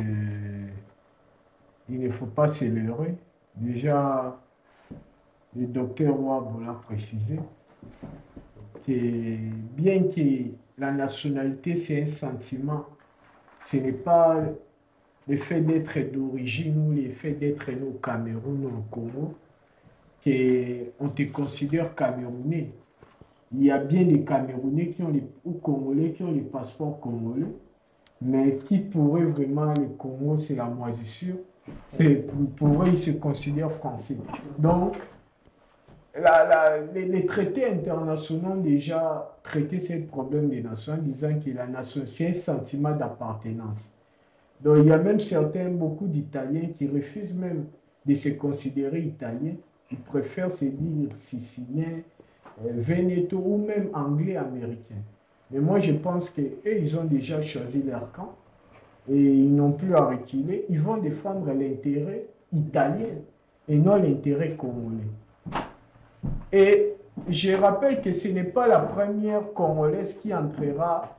il ne faut pas se leurrer. Déjà, le docteur Ouab l'a précisé, que bien que la nationalité, c'est un sentiment, ce n'est pas le fait d'être d'origine ou le fait d'être né au Cameroun ou au Congo, qu'on te considère Camerounais. Il y a bien des Camerounais ou Congolais qui ont les passeports congolais, mais qui pourraient vraiment, le Congo, c'est la moisissure, pour eux, ils se considèrent français. Donc, les traités internationaux ont déjà traité ce problème des nations en disant que la nation, c'est un sentiment d'appartenance. Donc, il y a même beaucoup d'Italiens qui refusent même de se considérer Italiens. Ils préfèrent se dire Siciliens, Vénéto ou même Anglais, Américains. Mais moi, je pense qu'eux, ils ont déjà choisi leur camp et ils n'ont plus à reculer. Ils vont défendre l'intérêt italien et non l'intérêt congolais. Et je rappelle que ce n'est pas la première Congolaise qui entrera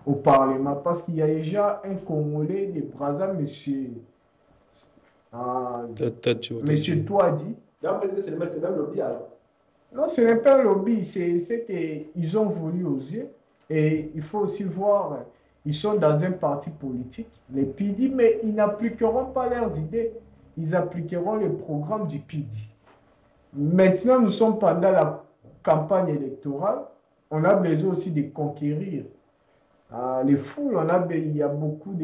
au Parlement, parce qu'il y a déjà un Congolais de Brazza, monsieur Touadi. C'est même lobby alors. Non, ce n'est pas un lobby, c'est qu'ils ont voulu oser. Et il faut aussi voir, ils sont dans un parti politique, les PIDI, mais ils n'appliqueront pas leurs idées, ils appliqueront le programme du PIDI. Maintenant, nous sommes pendant la campagne électorale, on a besoin aussi de conquérir les foules. Il y a beaucoup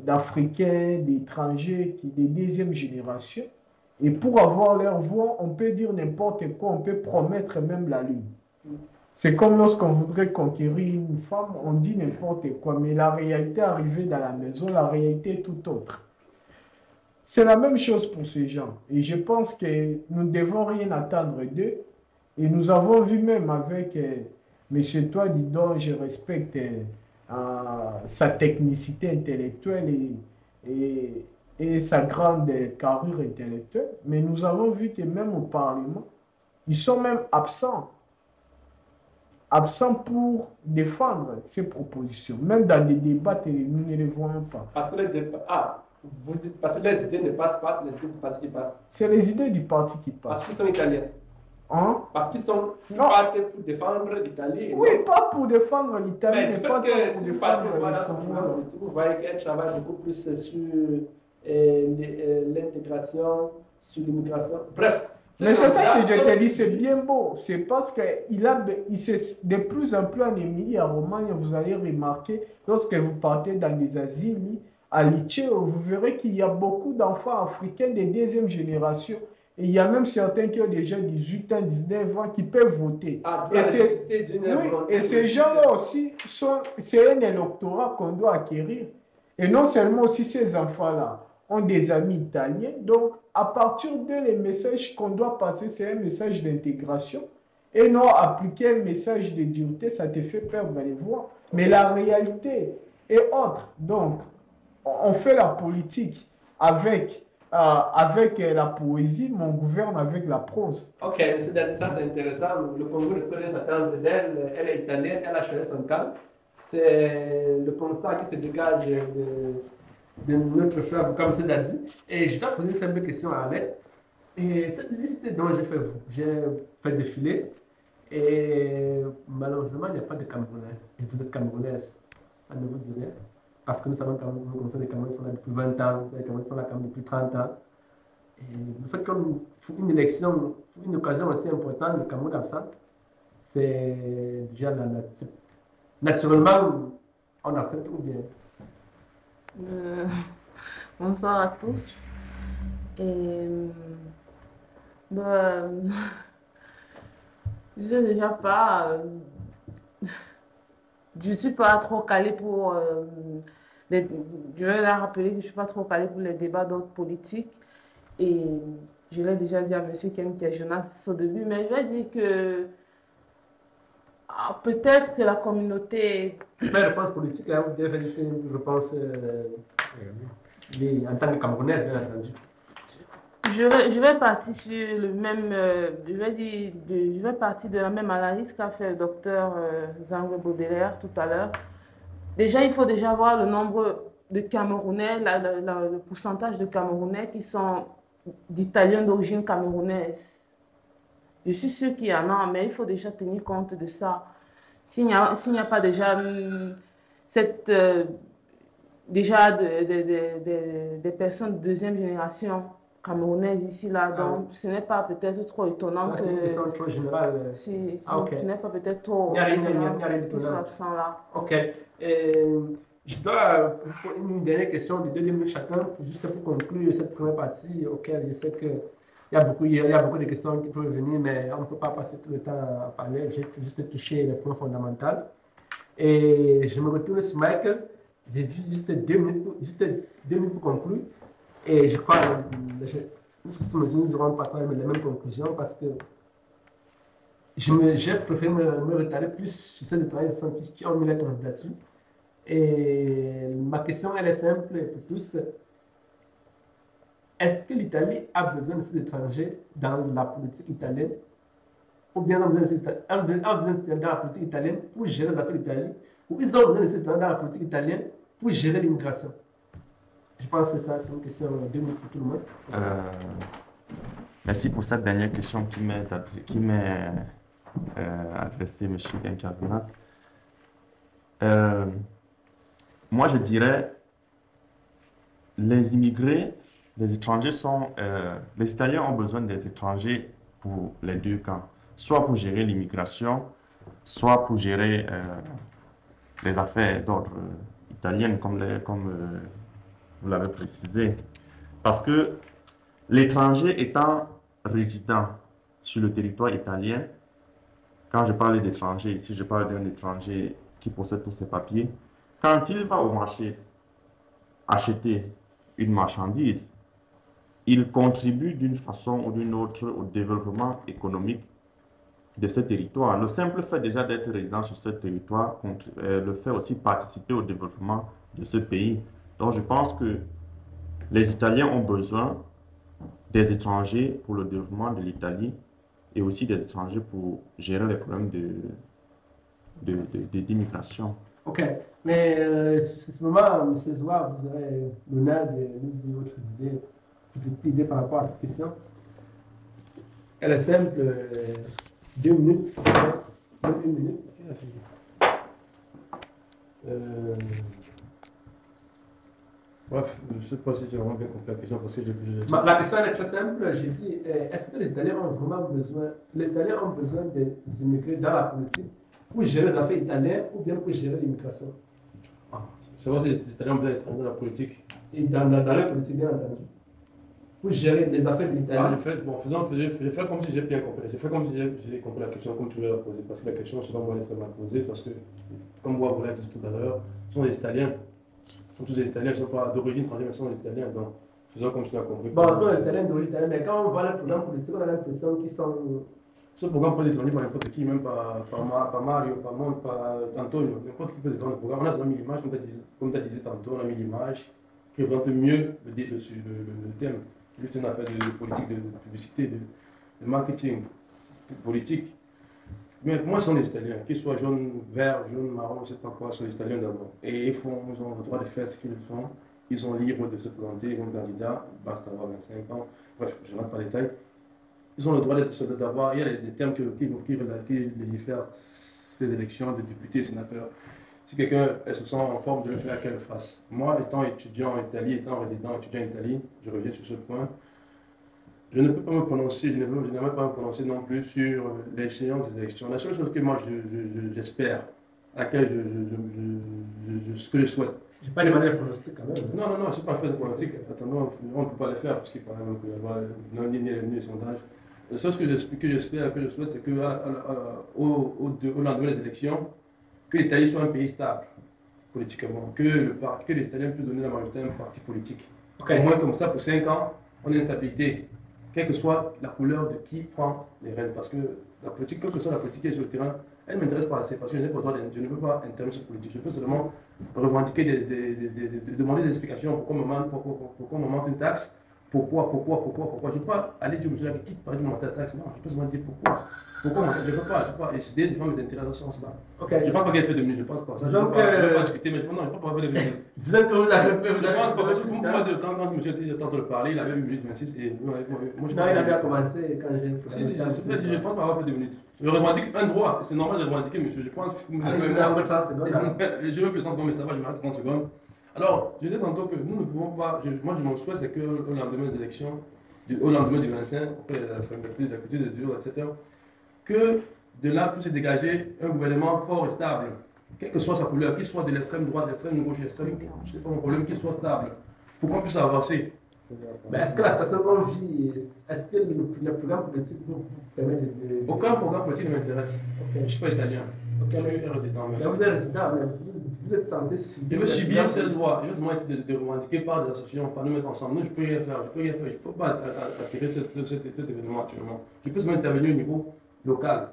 d'Africains, d'étrangers, des deuxième génération. Et pour avoir leur voix, on peut dire n'importe quoi, on peut promettre même la lune. C'est comme lorsqu'on voudrait conquérir une femme, on dit n'importe quoi, mais la réalité arrivée dans la maison, la réalité est tout autre. C'est la même chose pour ces gens. Et je pense que nous ne devons rien attendre d'eux. Et nous avons vu même avec M. Touadi, dont je respecte sa technicité intellectuelle et sa grande carrure intellectuelle, mais nous avons vu que même au Parlement, ils sont même absents pour défendre ces propositions. Même dans des débats, nous ne les voyons pas. Parce que vous dites parce que les idées ne passent pas, c'est les idées du parti qui passent. C'est les idées du parti qui passent. Parce qu'ils sont italiens. Hein? Parce qu'ils sont partis pour défendre l'Italie. Oui, pas pour défendre l'Italie, mais pas pour défendre l'Italie. Vous voyez qu'elle travaille beaucoup plus sur l'intégration, sur l'immigration. Bref. Mais c'est ça que je te dis, c'est bien beau. C'est parce qu'il de plus en plus en Émilie-Romagne, vous allez remarquer, lorsque vous partez dans des asiles, à Liceo, vous verrez qu'il y a beaucoup d'enfants africains de deuxième génération. Et il y a même certains qui ont déjà 18 ans, 19 ans, qui peuvent voter. Et ces gens-là aussi, c'est un électorat qu'on doit acquérir. Et non seulement aussi ces enfants-là ont des amis italiens. Donc, à partir de les messages qu'on doit passer, c'est un message d'intégration. Et non appliquer un message de dureté, ça te fait perdre les voix. Mais la réalité est autre. Donc, on fait la politique avec la poésie, mais on gouverne avec la prose. Ok, M. Dadi, ça c'est intéressant. Le Congo ne peut rien s'attendre d'elle. Elle est italienne, elle a choisi son camp. C'est le constat qui se dégage de notre frère, comme M. Dadi. Et je dois poser une simple question à Alain. Et cette liste dont j'ai fait défiler, et malheureusement, il n'y a pas de Camerounais. Et vous êtes Camerounaise. Ça ne vous dit rien. Parce que nous savons que les Camerounais sont là depuis 20 ans, les Camerounais sont là depuis 30 ans. Et le fait qu'on une élection, une occasion aussi importante, le Cameroun absent, c'est déjà naturellement, on accepte ou bien. Bonsoir à tous. Et je sais déjà pas. Je ne suis pas trop calée pour. Je vais leur rappeler que je ne suis pas trop calée pour les débats d'ordre politique. Et je l'ai déjà dit à M. Kemkia Jonas au début, mais je vais dire que peut-être que la communauté. C'est pas une réponse politique, hein, vous devez faire une réponse en tant que Camerounaise, bien entendu. Je vais partir sur le même. Je vais partir de la même analyse qu'a fait le docteur Zangwe Baudelaire tout à l'heure. Déjà, il faut déjà voir le nombre de Camerounais, le pourcentage de Camerounais qui sont d'Italiens d'origine camerounaise. Je suis sûre qu'il y en a, mais il faut déjà tenir compte de ça. S'il n'y a pas déjà des personnes de deuxième génération camerounaise ici, là. Donc, ce n'est pas peut-être trop étonnant que... C'est une question trop générale. Ce n'est pas peut-être trop Il n'y a rien qu'ils soient d'étonnant. absents là. Ok. Je dois une dernière question de 2 minutes chacun, juste pour conclure cette première partie, auquel je sais qu'il y a beaucoup de questions qui peuvent venir, mais on ne peut pas passer tout le temps à parler. J'ai juste touché les points fondamentaux. Et je me retourne sur Michael. J'ai dit juste 2 minutes pour conclure. Et je crois que nous aurons pas les mêmes conclusions parce que j'ai préféré me retarder plus sur ces travailleurs qui ont mis la candidature. Et ma question, elle est simple pour tous. Est-ce que l'Italie a besoin de ces étrangers dans la politique italienne ou bien a besoin de ces étrangers dans la politique italienne pour gérer les affaires d'Italie ou ils ont besoin de ces étrangers dans la politique italienne pour gérer l'immigration? Je pense que ça, c'est une question de 2 minutes pour tout le monde. Merci pour cette dernière question qui m'est adressée, M. Gancarvinas. Moi, je dirais, les immigrés, les étrangers sont... les Italiens ont besoin des étrangers pour les 2 camps. Soit pour gérer l'immigration, soit pour gérer les affaires d'ordre italiennes, comme vous l'avez précisé. Parce que l'étranger étant résident sur le territoire italien, quand je parle d'étranger ici, je parle d'un étranger qui possède tous ses papiers, quand il va au marché acheter une marchandise, il contribue d'une façon ou d'une autre au développement économique de ce territoire. Le simple fait déjà d'être résident sur ce territoire le fait aussi participer au développement de ce pays. Donc je pense que les Italiens ont besoin des étrangers pour le développement de l'Italie et aussi des étrangers pour gérer les problèmes d'immigration. Ok, mais sur ce moment, M. Zoua, vous aurez l'honneur de nous dire votre idée par rapport à cette question. Elle est simple, 2 minutes, 1 minute. Bref, je ne sais pas si j'ai vraiment bien compris la question parce que La question est très simple. J'ai dit, est-ce que les Italiens ont vraiment besoin, des immigrés dans la politique pour gérer les affaires italiennes ou bien pour gérer l'immigration? C'est vrai si les Italiens ont besoin d'être dans la politique. Et dans la politique, bien entendu. Pour gérer les affaires de l'Italie. J'ai fait comme si j'ai bien compris. J'ai fait comme si j'ai compris la question comme tu l'as posée. Parce que la question, selon moi, elle est très mal posée. Parce que, comme vous l'avez dit tout à l'heure, ce sont les Italiens. Ce sont tous les Italiens, ils ne sont pas d'origine étrangère, mais ce sont les Italiens. Donc, faisons comme tu l'as compris. Bon, ce sont les Italiens d'origine italienne, mais quand on voit les programmes politiques, on a l'impression qu'ils sont. Ce programme peut être détourné par n'importe qui, même pas Mario, pas Monde, pas Antonio. N'importe qui peut détourner le programme. On a mis l'image, comme tu as dit tantôt, on a mis l'image qui représente mieux le thème. Juste une affaire de politique, de publicité, de marketing, de politique. Mais pour moi, ce sont les Italiens, qu'ils soient jaunes, verts, jaunes, marrons, je ne sais pas quoi, ce sont les Italiens d'abord. Et ils ont le droit de faire ce qu'ils font. Ils sont libres de se présenter comme candidat, il basta avoir 25 ans. Bref, je ne rentre pas en détail. Ils ont le droit d'avoir, il y a des termes qui légifèrent ces élections de députés, sénateurs. Si quelqu'un se sent en forme de le faire, qu'elle le fasse. Moi, étant étudiant en Italie, étant résident étudiant en Italie, je reviens sur ce point, je ne peux pas me prononcer, je n'aimerais pas me prononcer non plus sur l'échéance des élections. La seule chose que moi j'espère, à laquelle ce que je souhaite. Je n'ai pas demandé le pronostic quand même. Non, je ne sais pas faire de pronostic. Attendons, on ne peut pas le faire parce qu'il paraît même qu'il y avoir ni les sondages. La seule chose que j'espère, que je souhaite, c'est qu'au lendemain des élections, que l'Italie soit un pays stable politiquement, que les Italiens puissent donner la majorité à un parti politique. Au moins comme ça, pour 5 ans, on a une stabilité, quelle que soit la couleur de qui prend les rênes. Parce que la politique, quelle que soit la politique qui est sur le terrain, elle ne m'intéresse pas assez, parce que je ne peux pas intervenir sur la politique. Je peux seulement revendiquer, demander des explications pourquoi on m'augmente une taxe. Pourquoi? Je ne peux pas aller dire, monsieur, qui parle de monter la taxe. Non, je peux seulement dire pourquoi. Je ne peux pas essayer de défendre mes intérêts dans ce sens-là. Okay. Je ne pense pas qu'elle fait 2 minutes, je pense pas. Ça, je ne peux pas discuter, mais je ne peux pas faire 2 minutes. Disons que vous avez fait. Je pense pas, parce que pour moi, quand monsieur est en train de parler, il avait 1 minute 26 et moi je non, il a bien commencé quand j'ai une fois. Si, je pense pas avoir fait 2 minutes. Je revendique un droit, c'est normal de revendiquer, monsieur. Je pense. Je veux plus 30 secondes, mais ça va, je m'arrête 30 secondes. Alors, je disais tantôt que nous ne pouvons pas. Moi, je m'en souhaite, c'est que au lendemain des élections, au lendemain du 25, après la fermeture de la culture de jour, etc., que de là peut se dégager un gouvernement fort et stable, quelle que soit sa couleur, qu'il soit de l'extrême droite, de l'extrême gauche, de l'extrême, je sais pas mon problème, qu'il soit stable, pour qu'on puisse avancer. Mais est-ce que la situation qu'on vit, est-ce que le programme politique vous permet de... Aucun programme politique ne m'intéresse. Je ne suis pas italien. Je suis un résident. Mais vous êtes résident, mais vous êtes censé subir... Je veux subir cette loi. Je veux seulement de revendiquer par des associations, par nous mettre ensemble. Nous, je ne peux rien faire. Je ne peux pas attirer cet événement actuellement. Je peux seulement intervenir au niveau local.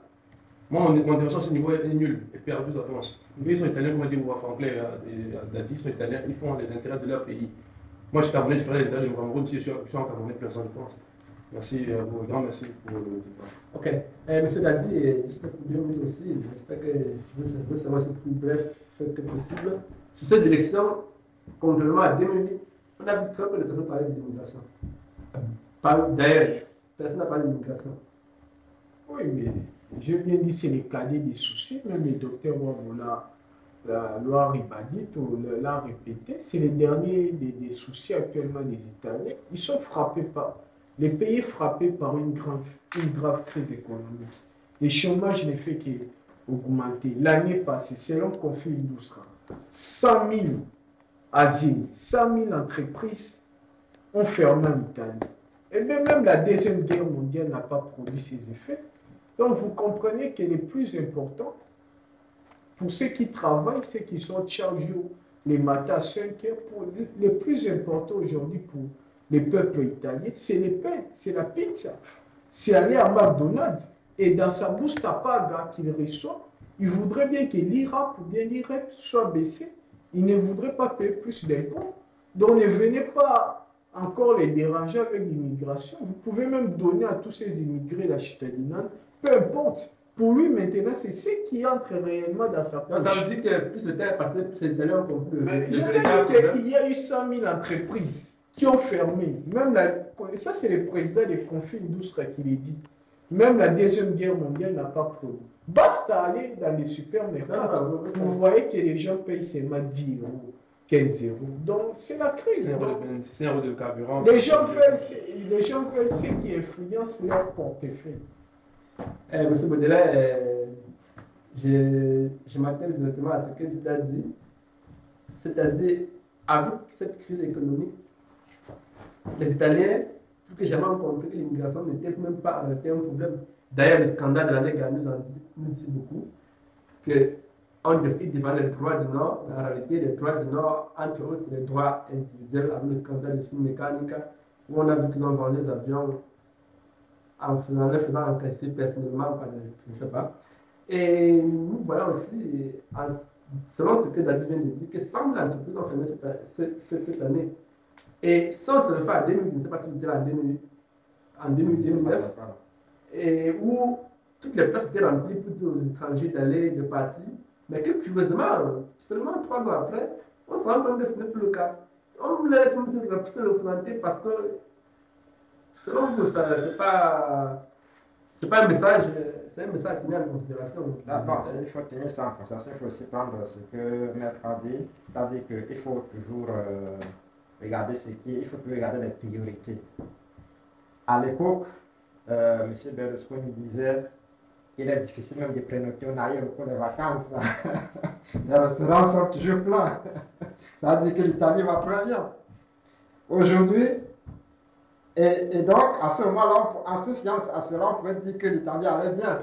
Moi, mon intervention à ce niveau est nulle, est perdue d'avance. Ils sont italiens, comme dit Franklin et Dati, ils sont italiens, ils font les intérêts de leur pays. Moi, je suis Camerounais, je ferai les intérêts du Cameroun si je suis en Camerounais, personne ne pense. Merci à vous, grand merci pour le débat. Ok. Monsieur Dadi, j'espère que vous bien aussi, j'espère que je veux savoir si plus bref que possible. Sur cette élection, contrairement à 2008, on a vu très peu de personnes parler de l'immigration. D'ailleurs, personne n'a parlé de l'immigration. Oui, mais je viens dire, c'est le cadet des soucis, même le docteur Wamola l'a ribadit ou l'a répété, c'est le dernier des soucis actuellement des Italiens. Ils sont frappés par, les pays frappés par une grave crise économique. Le chômage ne fait qu'augmenter. L'année passée, selon Conflit Industria, 100 000 asiles, 100 000 entreprises ont fermé en Italie. Et même la Deuxième Guerre mondiale n'a pas produit ses effets. Donc vous comprenez que le plus important, pour ceux qui travaillent, ceux qui sont chaque jour, les matins à 5 heures, le plus important aujourd'hui pour les peuples italiens, c'est le pain, c'est la pizza. C'est aller à McDonald's et dans sa busta paga qu'il reçoit, il voudrait bien que l'IRAP ou bien l'IREP soit baissé. Il ne voudrait pas payer plus d'impôts. Donc ne venez pas encore les déranger avec l'immigration. Vous pouvez même donner à tous ces immigrés la cittadinane, peu importe. Pour lui, maintenant, c'est ce qui entre réellement dans sa poche. Ça veut dire que plus le temps est passé, plus les Italiens ont compris. Je veux dire qu'il y a eu 100 000 entreprises qui ont fermé. Même ça, c'est le président des Conflits Industria qui l'a dit. Même la Deuxième Guerre mondiale n'a pas produit. Basta aller dans les supermarchés. Vous voyez que les gens payent seulement 10 euros, 15 euros. Donc, c'est la crise. C'est un euro de carburant. Les gens veulent ce qui influence leur portefeuille. Monsieur Baudelaire, je m'attelle directement à ce que tu as dit. C'est-à-dire, avec cette crise économique, les Italiens, plus que jamais, ont compris que l'immigration n'était même pas un problème. D'ailleurs, le scandale de l'année gagnée nous dit beaucoup qu'on défie devant les droits du Nord. En réalité, les droits du Nord, entre autres, c'est les droits individuels, avec le scandale de film mécanique, où on a vu qu'ils ont vendu les avions en les faisant encaisser personnellement par je ne sais pas. Et nous voyons aussi, selon ce que Dadi vient de dire, que 100 000 entreprises ont fermé cette année. Et sans se le faire en 2000, je ne sais pas si vous dites en 2009, et où toutes les places étaient remplies pour dire aux étrangers d'aller, de partir. Mais que curieusement, seulement 3 ans après, on se rend compte que ce n'est plus le cas. On vous laisse même se représenter parce que selon vous, ce n'est pas un message, c'est un message qui n'est en considération. Non, il faut tenir ça en considération, il faut aussi prendre ce que Maître a dit, c'est-à-dire qu'il faut toujours regarder il faut toujours regarder les priorités. À l'époque, M. Berlusconi disait qu'il est difficile même de prénoter au naïf pour les vacances. Les restaurants sont toujours pleins. Ça veut dire que l'Italie va très bien. Aujourd'hui, et donc, à ce moment-là, en se fiant à cela, on pouvait dire que l'Italie allait bien.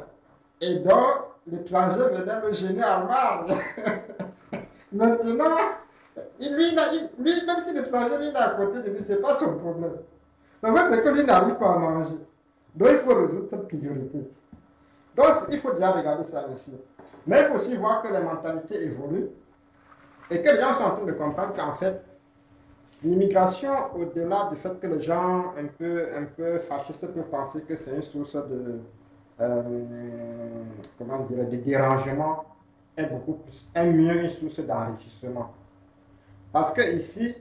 Et donc, l'étranger venait le gêner à marge. Maintenant, lui, même si l'étranger est à côté de lui, ce n'est pas son problème. Le fait, c'est que lui n'arrive pas à manger. Donc, il faut résoudre cette priorité. Donc, il faut déjà regarder ça aussi. Mais il faut aussi voir que les mentalités évoluent et que les gens sont en train de comprendre qu'en fait, l'immigration, au-delà du fait que les gens un peu fascistes peuvent penser que c'est une source de, de dérangement, est mieux une source d'enrichissement. Parce que ici,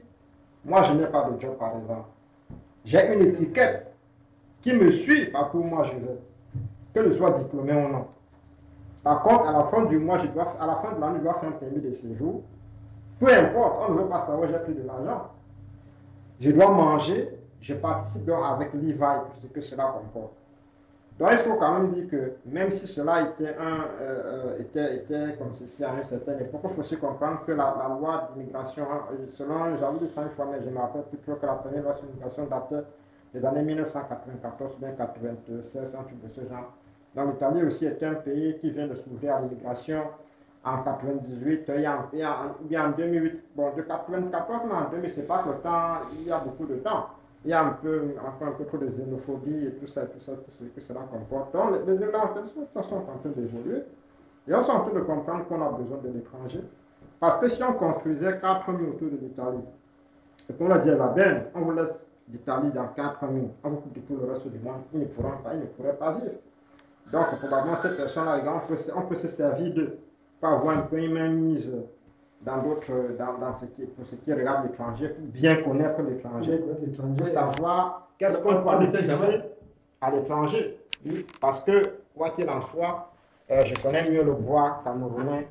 moi je n'ai pas de job par exemple. J'ai une étiquette qui me suit partout où moi je vais, que je sois diplômé ou non. Par contre, à la fin du mois, à la fin de l'année, je dois faire un permis de séjour. Peu importe, on ne veut pas savoir, j'ai pris de l'argent. Je dois manger, je participe donc avec l'IVA et tout ce que cela comporte. Donc il faut quand même dire que même si cela était comme ceci à une certaine époque, il faut aussi comprendre que la loi d'immigration, selon, j'avais dit ça une fois, mais je me rappelle plus trop que la première loi sur l'immigration datait des années 1994 ou bien 96, un truc de ce genre. Donc l'Italie aussi est un pays qui vient de s'ouvrir à l'immigration en 98, il y a en 2008, bon de 94 mais en 2000, c'est pas que le temps, il y a beaucoup de temps. Il y a encore un peu trop de xénophobie et tout ce que cela comporte. Donc les éléments sont en train d'évoluer. Et on est en train de comprendre qu'on a besoin de l'étranger. Parce que si on construisait 4 000 autour de l'Italie, et qu'on leur dit, va bien, on vous laisse l'Italie dans 4 000, on vous coupe tout le reste du monde, ils ne pourraient pas vivre. Donc probablement ces personnes-là, on peut se servir d'eux pour avoir un peu une mainmise pour ce qui regarde l'étranger, pour bien connaître l'étranger, pour savoir qu'est-ce qu'on peut utiliser à l'étranger. Parce que, quoi qu'il en soit, je connais mieux le bois camerounais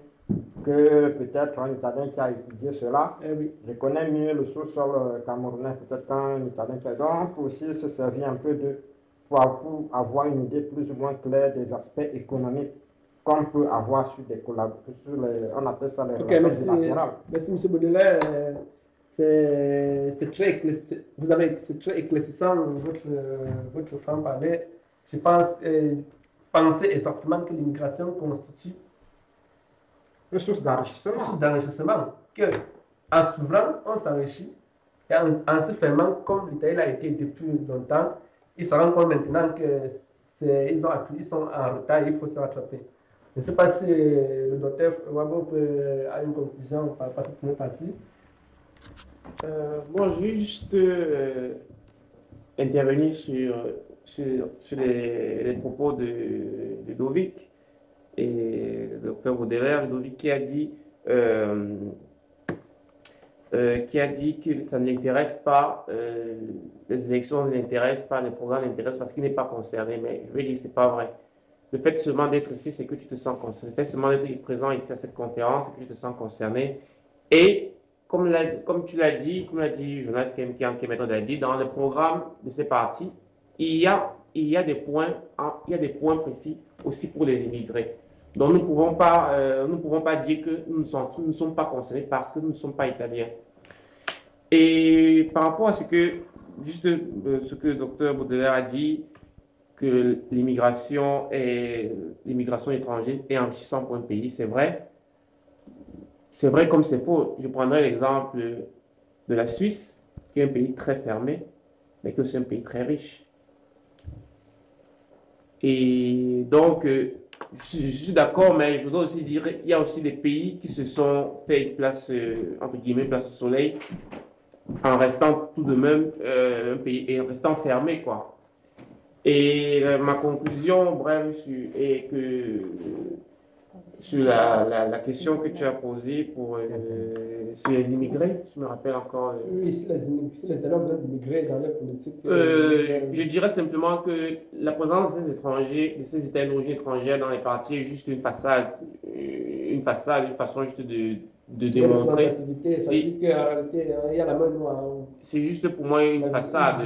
que peut-être un Italien qui a étudié cela. Je connais mieux le sous-sol camerounais, peut-être qu'un Italien qui a... Donc, on peut aussi se servir un peu pour avoir une idée plus ou moins claire des aspects économiques qu'on peut avoir sur des collaborations, on appelle ça les relations bilatérales. Merci M. Baudelaire, c'est très éclaircissant votre franc-parler. Je pense, pensez exactement que l'immigration constitue une source d'enrichissement. Une source d'enrichissement, qu'en s'ouvrant, on s'enrichit, et en se fermant, comme l'Italie l'a été depuis longtemps, ils se rendent compte maintenant qu'ils sont en retard et il faut se rattraper. Je ne sais pas si le docteur Wabo a une conclusion par rapport à cette première partie. Bon, je vais juste intervenir sur les propos de Ludovic et le docteur Baudelaire. Ludovic qui a dit que ça n'intéresse pas, les élections ne l'intéressent pas, les programmes l'intéressent parce qu'il n'est pas concerné. Mais je vais dire que ce n'est pas vrai. Le fait seulement d'être ici, c'est que tu te sens concerné. Le fait seulement d'être présent ici à cette conférence, c'est que tu te sens concerné. Et comme tu l'as dit, Jonas Kemeto l'a dit, dans le programme de ces partis, il y a des points précis aussi pour les immigrés. Donc nous ne pouvons pas dire que nous ne sommes pas concernés parce que nous ne sommes pas italiens. Et par rapport à ce que le docteur Baudelaire a dit, que l'immigration étrangère est enrichissante pour un pays, c'est vrai. C'est vrai comme c'est faux. Je prendrai l'exemple de la Suisse, qui est un pays très fermé, mais qui est aussi un pays très riche. Et donc, je suis d'accord, mais je dois aussi dire qu'il y a aussi des pays qui se sont fait une place, entre guillemets, place au soleil, en restant tout de même un pays, et en restant fermé, quoi. Et ma conclusion, bref, est que sur la question que tu as posée sur les immigrés, je me rappelle encore. Oui, si les Italiens ont besoin d'immigrer dans leur politique. Je dirais simplement que la présence de ces étrangers, de ces Italiens d'origine étrangère dans les partis est juste une façon juste de démontrer. C'est juste pour moi une façade.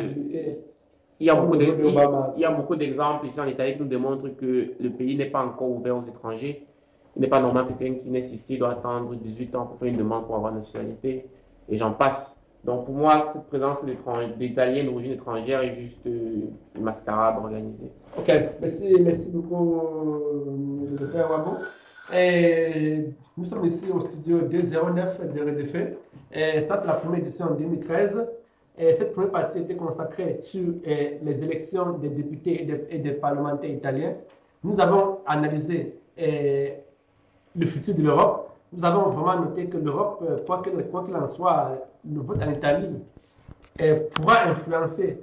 Il y a beaucoup d'exemples ici en Italie qui nous démontrent que le pays n'est pas encore ouvert aux étrangers. Il n'est pas normal que quelqu'un qui naît ici doit attendre 18 ans pour faire une demande pour avoir la nationalité. Et j'en passe. Donc pour moi, cette présence d'Italiens d'origine étrangère est juste une mascarade organisée. Ok, merci beaucoup, le docteur Wabo. Nous sommes ici au studio 209 de RDF. Ça, c'est la première édition en 2013. Cette première partie était consacrée sur les élections des députés et des parlementaires italiens. Nous avons analysé le futur de l'Europe. Nous avons vraiment noté que l'Europe, quoi qu'il en soit, le vote en Italie pourra influencer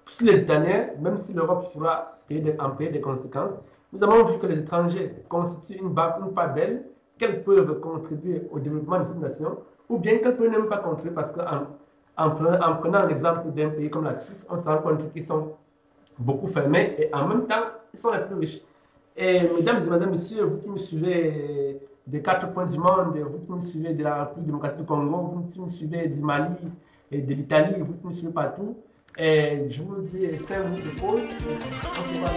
sur les Italiens, même si l'Europe pourra en payer des conséquences. Nous avons vu que les étrangers constituent une part d'elles, qu'elles peuvent contribuer au développement de cette nation, ou bien qu'elles ne peuvent même pas contribuer parce qu'en prenant l'exemple d'un pays comme la Suisse, on se rend compte qu'ils sont beaucoup fermés et en même temps, ils sont les plus riches. Et mesdames et madame, messieurs, vous qui me suivez des 4 points du monde, vous qui me suivez de la République démocratique du Congo, vous qui me suivez du Mali et de l'Italie, vous qui me suivez partout, Et je vous dis 5 minutes de pause. On se voit.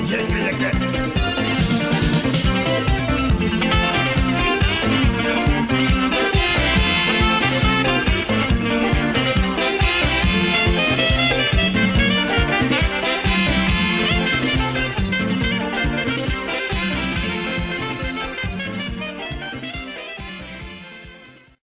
Yeah, yeah, yeah, yeah.